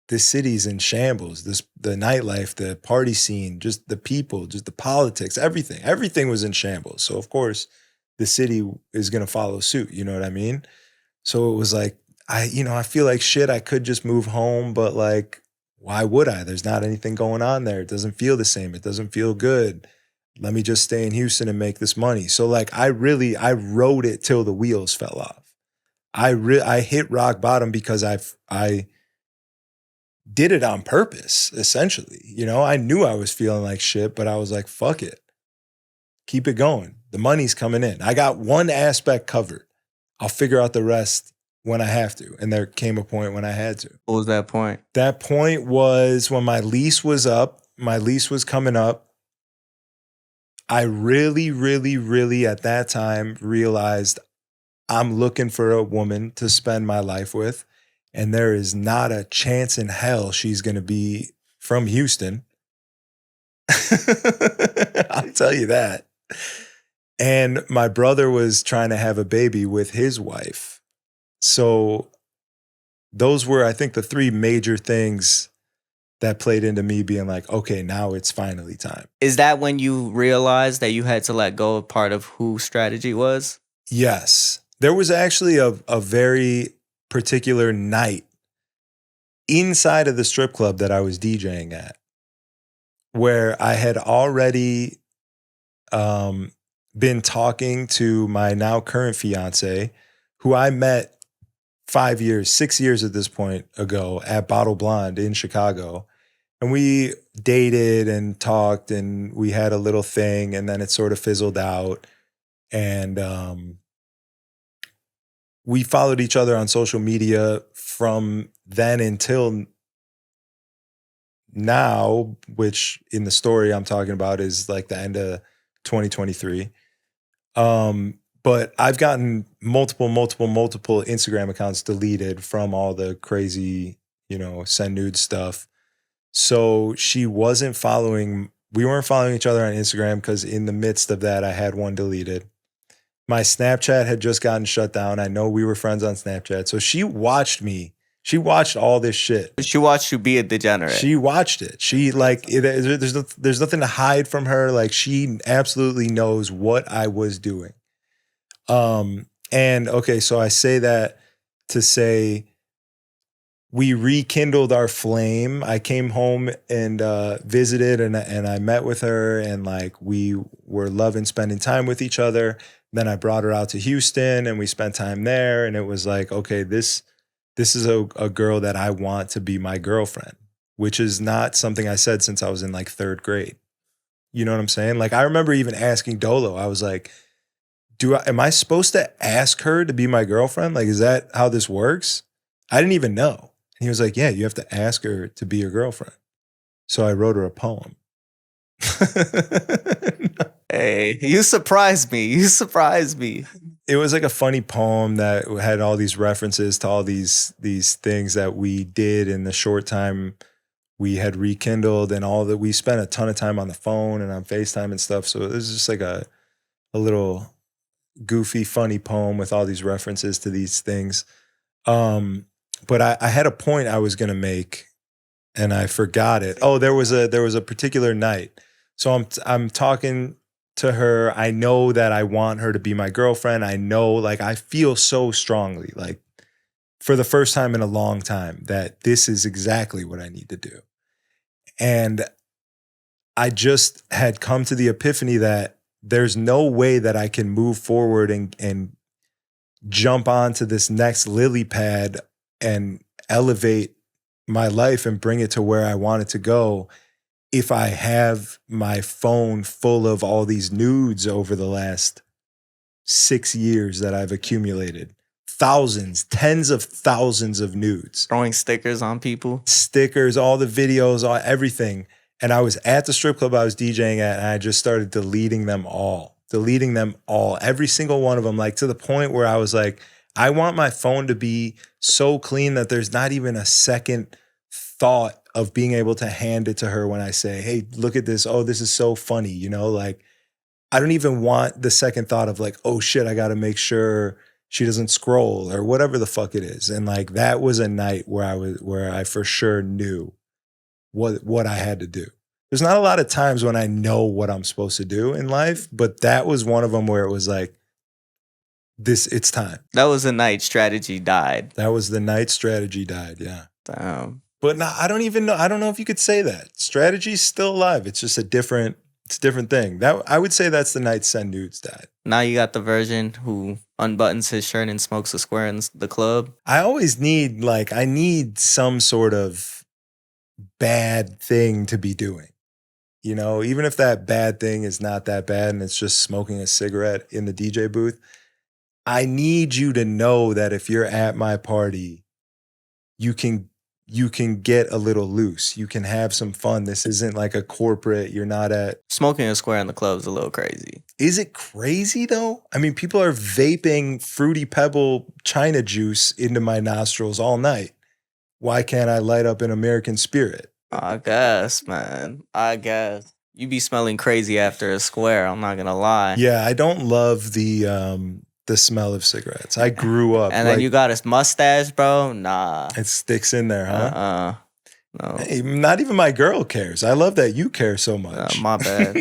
This city's in shambles. The nightlife, the party scene, just the people, just the politics, everything was in shambles. So of course the city is going to follow suit. You know what I mean? So it was like, I feel like shit. I could just move home, but like, why would I? There's not anything going on there. It doesn't feel the same. It doesn't feel good. Let me just stay in Houston and make this money. So like, I rode it till the wheels fell off. I hit rock bottom because I did it on purpose, essentially. I knew I was feeling like shit, but I was like, fuck it. Keep it going. The money's coming in. I got one aspect covered. I'll figure out the rest when I have to. And there came a point when I had to. What was that point? That point was when my lease was up. My lease was coming up. I really, really, really at that time realized I'm looking for a woman to spend my life with. And there is not a chance in hell she's going to be from Houston. I'll tell you that. And my brother was trying to have a baby with his wife. So those were, I think, the 3 major things that played into me being like, okay, now it's finally time. Is that when you realized that you had to let go of part of who strategy was? Yes. There was actually a very particular night inside of the strip club that I was DJing at, where I had already been talking to my now current fiance, who I met 6 years at this point ago at Bottle Blonde in Chicago. And we dated and talked and we had a little thing, and then it sort of fizzled out. And we followed each other on social media from then until now, which in the story I'm talking about is like the end of 2023. But I've gotten multiple Instagram accounts deleted from all the crazy, send nude stuff. So we weren't following each other on Instagram because in the midst of that, I had one deleted. My Snapchat had just gotten shut down. I know we were friends on Snapchat. So she watched me. She watched all this shit. She watched you be a degenerate. She watched it. She there's nothing to hide from her. Like she absolutely knows what I was doing. And okay, so I say that to say we rekindled our flame. I came home and visited and I met with her and like we were loving spending time with each other. Then I brought her out to Houston and we spent time there and it was like, okay, this is a girl that I want to be my girlfriend, which is not something I said since I was in like 3rd grade. You know what I'm saying? Like I remember even asking Dolo, I was like, am I supposed to ask her to be my girlfriend? Like, is that how this works? I didn't even know. And he was like, yeah, you have to ask her to be your girlfriend. So I wrote her a poem. Hey, you surprised me. You surprised me. It was like a funny poem that had all these references to all these things that we did in the short time we had rekindled and all that. We spent a ton of time on the phone and on FaceTime and stuff. So it was just like a little goofy, funny poem with all these references to these things. But I had a point I was going to make and I forgot it. Oh, there was a particular night. So I'm talking to her. I know that I want her to be my girlfriend. I know, like, I feel so strongly, like for the first time in a long time, that this is exactly what I need to do. And I just had come to the epiphany that there's no way that I can move forward and jump onto this next lily pad and elevate my life and bring it to where I want it to go if I have my phone full of all these nudes over the last 6 years that I've accumulated. Thousands, tens of thousands of nudes. Throwing stickers on people. Stickers, all the videos, everything. And I was at the strip club I was DJing at, and I just started deleting them all. Every single one of them, like to the point where I was like, I want my phone to be so clean that there's not even a second thought of being able to hand it to her when I say, hey, look at this. Oh, this is so funny. Like I don't even want the second thought of like, oh shit, I got to make sure she doesn't scroll or whatever the fuck it is. And like, that was a night where I for sure knew what I had to do. There's not a lot of times when I know what I'm supposed to do in life, but that was one of them where it was like, it's time. That was the night strategy died. That was the night strategy died. Yeah. Damn. But no, I don't even know. I don't know if you could say that. Strategy's still alive. It's just a different thing. That I would say that's the night send nudes died. Now you got the version who unbuttons his shirt and smokes a square in the club. I always need I need some sort of bad thing to be doing. Even if that bad thing is not that bad and it's just smoking a cigarette in the DJ booth, I need you to know that if you're at my party, you can get a little loose. You can have some fun. This isn't like a corporate. You're not at... Smoking a square in the club is a little crazy. Is it crazy though? I mean, people are vaping Fruity Pebble China juice into my nostrils all night. Why can't I light up an American Spirit? I guess, man. I guess. You be smelling crazy after a square, I'm not gonna lie. Yeah, I don't love the smell of cigarettes. I grew up. And then you got a mustache, bro? Nah. It sticks in there, huh? No. Hey, not even my girl cares. I love that you care so much. My bad.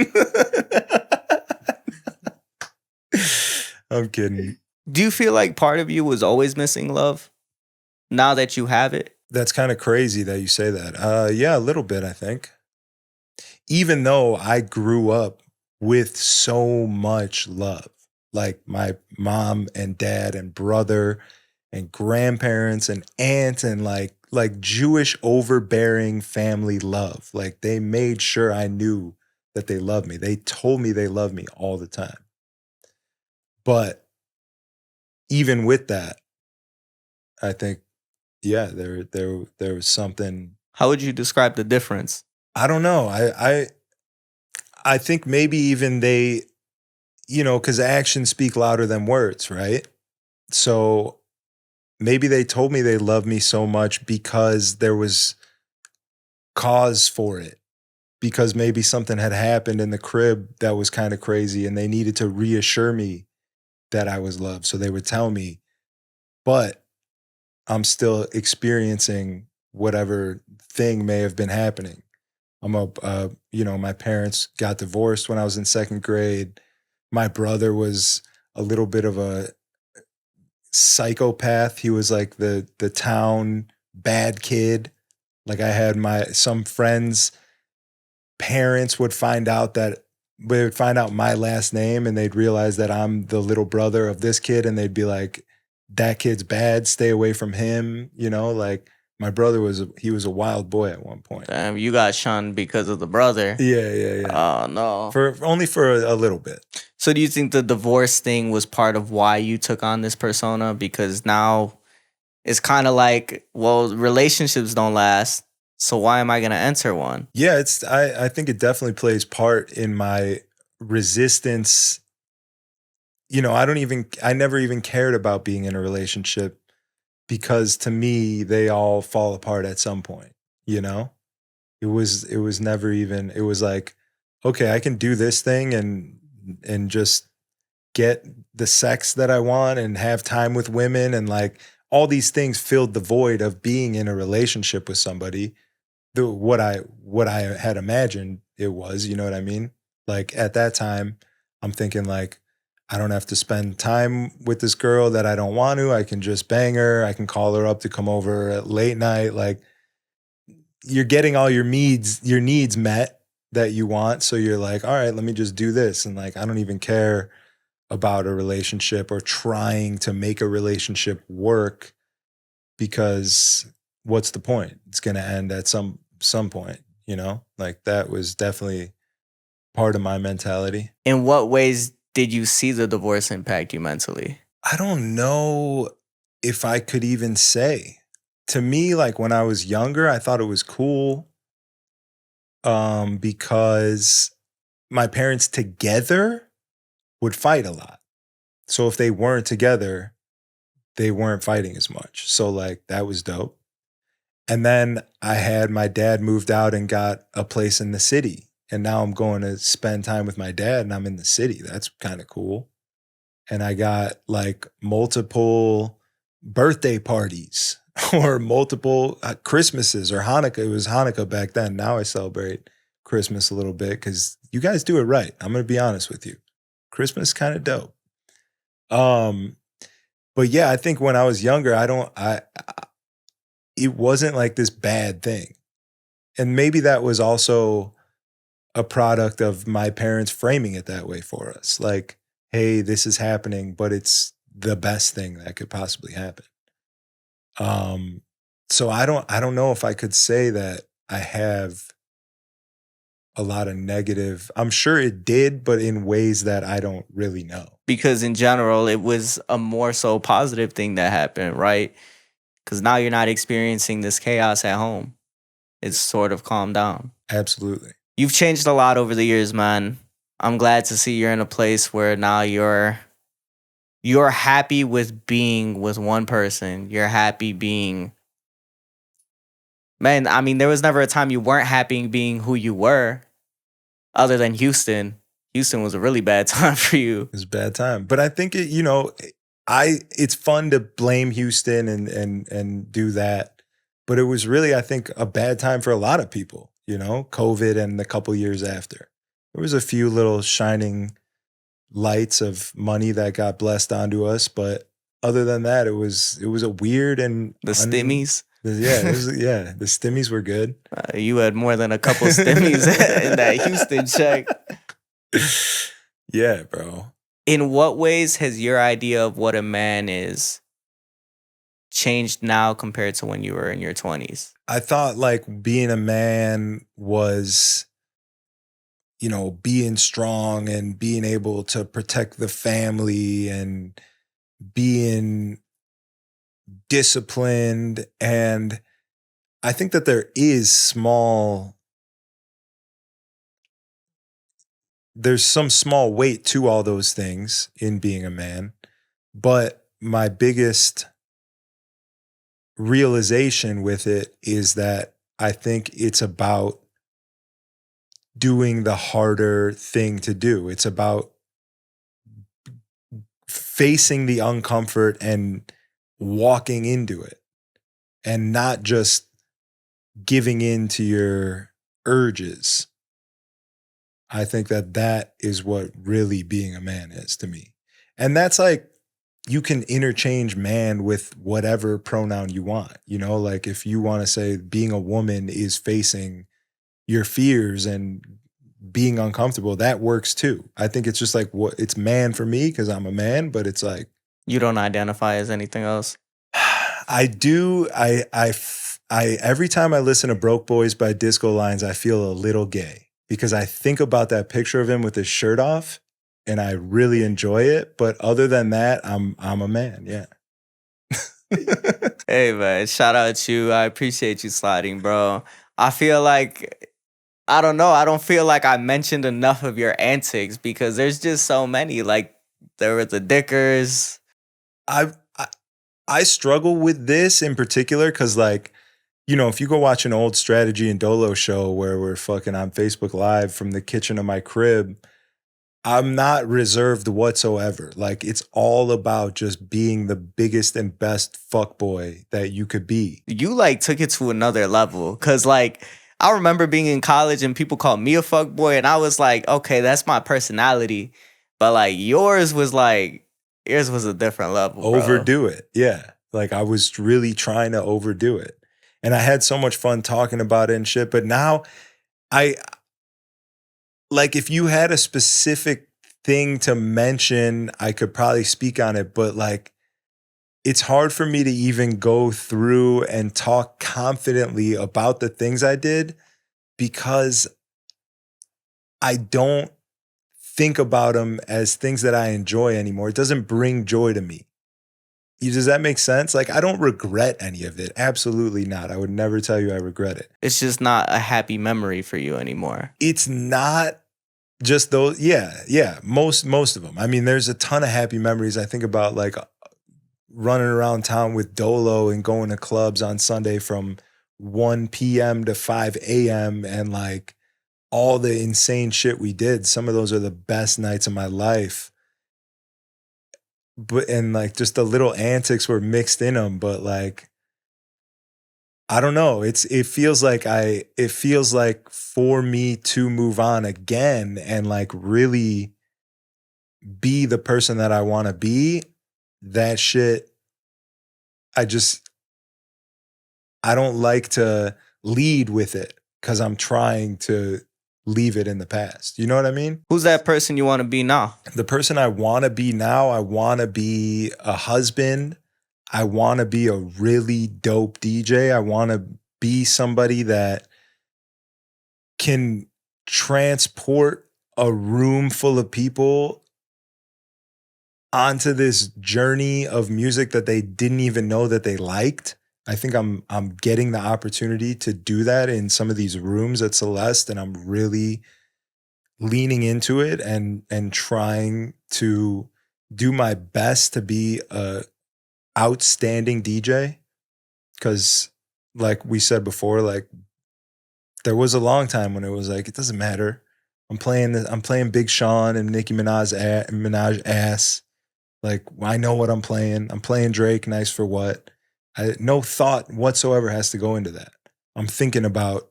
I'm kidding. Do you feel like part of you was always missing love? Now that you have it? That's kind of crazy that you say that. Yeah, a little bit, I think. Even though I grew up with so much love, like my mom and dad and brother and grandparents and aunt and like Jewish overbearing family love. Like they made sure I knew that they loved me. They told me they loved me all the time. But even with that, I think yeah, there was something. How would you describe the difference? I don't know. I think maybe even they, because actions speak louder than words, right? So maybe they told me they loved me so much because there was cause for it. Because maybe something had happened in the crib that was kind of crazy and they needed to reassure me that I was loved. So they would tell me, but I'm still experiencing whatever thing may have been happening. My parents got divorced when I was in second grade. My brother was a little bit of a psychopath. He was like the town bad kid. Like I had some friends' parents would find out my last name and they'd realize that I'm the little brother of this kid and they'd be like, that kid's bad, stay away from him. Like my brother was a wild boy at one point. Damn, you got shunned because of the brother. Yeah. Oh no. For a little bit. So do you think the divorce thing was part of why you took on this persona? Because now it's kind of like, well, relationships don't last, so why am I going to enter one? Yeah, I think it definitely plays part in my resistance. I never even cared about being in a relationship because to me they all fall apart at some point, It was never even, it was like, okay, I can do this thing and just get the sex that I want and have time with women and like all these things filled the void of being in a relationship with somebody. What I had imagined it was, you know what I mean? Like at that time, I'm thinking like, I don't have to spend time with this girl that I don't want to. I can just bang her. I can call her up to come over at late night. Like you're getting all your needs met that you want. So you're like, all right, let me just do this. And like, I don't even care about a relationship or trying to make a relationship work because what's the point? It's going to end at some point, like that was definitely part of my mentality. In what ways did you see the divorce impact you mentally? I don't know if I could even say. To me, like when I was younger, I thought it was cool because my parents together would fight a lot. So if they weren't together, they weren't fighting as much. So like that was dope. And then I had my dad moved out and got a place in the city. And now I'm going to spend time with my dad and I'm in the city. That's kind of cool. And I got like multiple birthday parties or multiple Christmases or Hanukkah. It was Hanukkah back then. Now I celebrate Christmas a little bit because you guys do it right. I'm going to be honest with you. Christmas is kind of dope. But yeah, I think when I was younger, it wasn't like this bad thing. And maybe that was also a product of my parents framing it that way for us. Like, hey, this is happening, but it's the best thing that could possibly happen. So I don't know if I could say that I have a lot of negative. I'm sure it did, but in ways that I don't really know. Because in general, it was a more so positive thing that happened, right? Because now you're not experiencing this chaos at home. It's sort of calmed down. Absolutely. You've changed a lot over the years, man. I'm glad to see you're in a place where now you're happy with being with one person. You're happy being... Man, I mean, there was never a time you weren't happy being who you were, other than Houston. Houston was a really bad time for you. It was a bad time. But I think it's fun to blame Houston and do that. But it was really, I think, a bad time for a lot of people, COVID and the couple years after. There was a few little shining lights of money that got blessed onto us. But other than that, it was a weird and... The stimmies? The stimmies were good. You had more than a couple stimmies in that Houston check. Yeah, bro. In what ways has your idea of what a man is changed now compared to when you were in your 20s? I thought like being a man was, being strong and being able to protect the family and being disciplined. And I think that there's some small weight to all those things in being a man. But my biggest realization with it is that I think it's about doing the harder thing to do. It's about facing the uncomfort and walking into it and not just giving in to your urges. I think that is what really being a man is to me. And that's like, you can interchange man with whatever pronoun you want. Like if you want to say being a woman is facing your fears and being uncomfortable, that works too. I think it's just like it's man for me because I'm a man, but it's like You don't identify as anything else? I do. I every time I listen to Broke Boys by Disco Lines, I feel a little gay because I think about that picture of him with his shirt off and I really enjoy it. But other than that, I'm a man. Yeah. Hey man, shout out to you. I appreciate you sliding, bro. I feel like I don't know. I don't feel like I mentioned enough of your antics because there's just so many. Like there were the Dickers. I I struggle with this in particular because like, if you go watch an old Strategy and Dolo show where we're fucking on Facebook Live from the kitchen of my crib, I'm not reserved whatsoever. Like it's all about just being the biggest and best fuckboy that you could be. You like took it to another level. Cause like I remember being in college and people called me a fuck boy, and I was like, okay, that's my personality. But like yours was a different level. Bro. Overdo it. Yeah. Like I was really trying to overdo it. And I had so much fun talking about it and shit. But now I like if you had a specific thing to mention, I could probably speak on it, but like it's hard for me to even go through and talk confidently about the things I did because I don't think about them as things that I enjoy anymore. It doesn't bring joy to me. Does that make sense? Like I don't regret any of it. Absolutely not. I would never tell you I regret it. It's just not a happy memory for you anymore. It's not just those. Yeah. Most of them. I mean, there's a ton of happy memories. I think about like running around town with Dolo and going to clubs on Sunday from 1 p.m. to 5 a.m. and like all the insane shit we did. Some of those are the best nights of my life. But and like just the little antics were mixed in them, but like I don't know. It feels like for me to move on again and like really be the person that I want to be, that shit I don't like to lead with it because I'm trying to leave it in the past. You know what I mean? Who's that person you want to be now? The person I want to be now, I want to be a husband. I want to be a really dope DJ. I want to be somebody that can transport a room full of people onto this journey of music that they didn't even know that they liked. I think I'm getting the opportunity to do that in some of these rooms at Celeste, and I'm really leaning into it and trying to do my best to be a outstanding DJ. Because like we said before, like there was a long time when it was like, it doesn't matter. I'm playing Big Sean and Nicki Minaj ass. Like I know what I'm playing. I'm playing Drake, Nice for What. No thought whatsoever has to go into that. I'm thinking about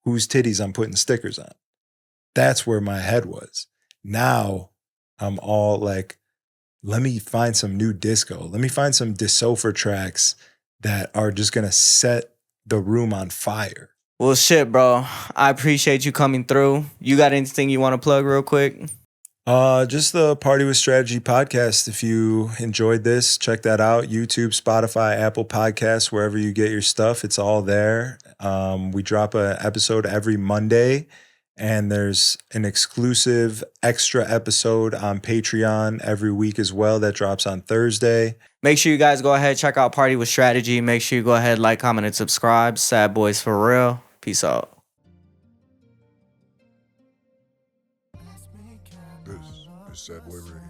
whose titties I'm putting stickers on. That's where my head was. Now I'm all like, let me find some new disco. Let me find some DeSofer tracks that are just going to set the room on fire. Well, shit, bro. I appreciate you coming through. You got anything you want to plug real quick? Just the Party with Strategy podcast. If you enjoyed this, check that out. YouTube, Spotify, Apple Podcasts, wherever you get your stuff, it's all there. We drop an episode every Monday, and there's an exclusive extra episode on Patreon every week as well that drops on Thursday. Make sure you guys go ahead, check out Party with Strategy. Make sure you go ahead, like, comment, and subscribe. Sad Boys for real. Peace out. This is Sad Boy Radio.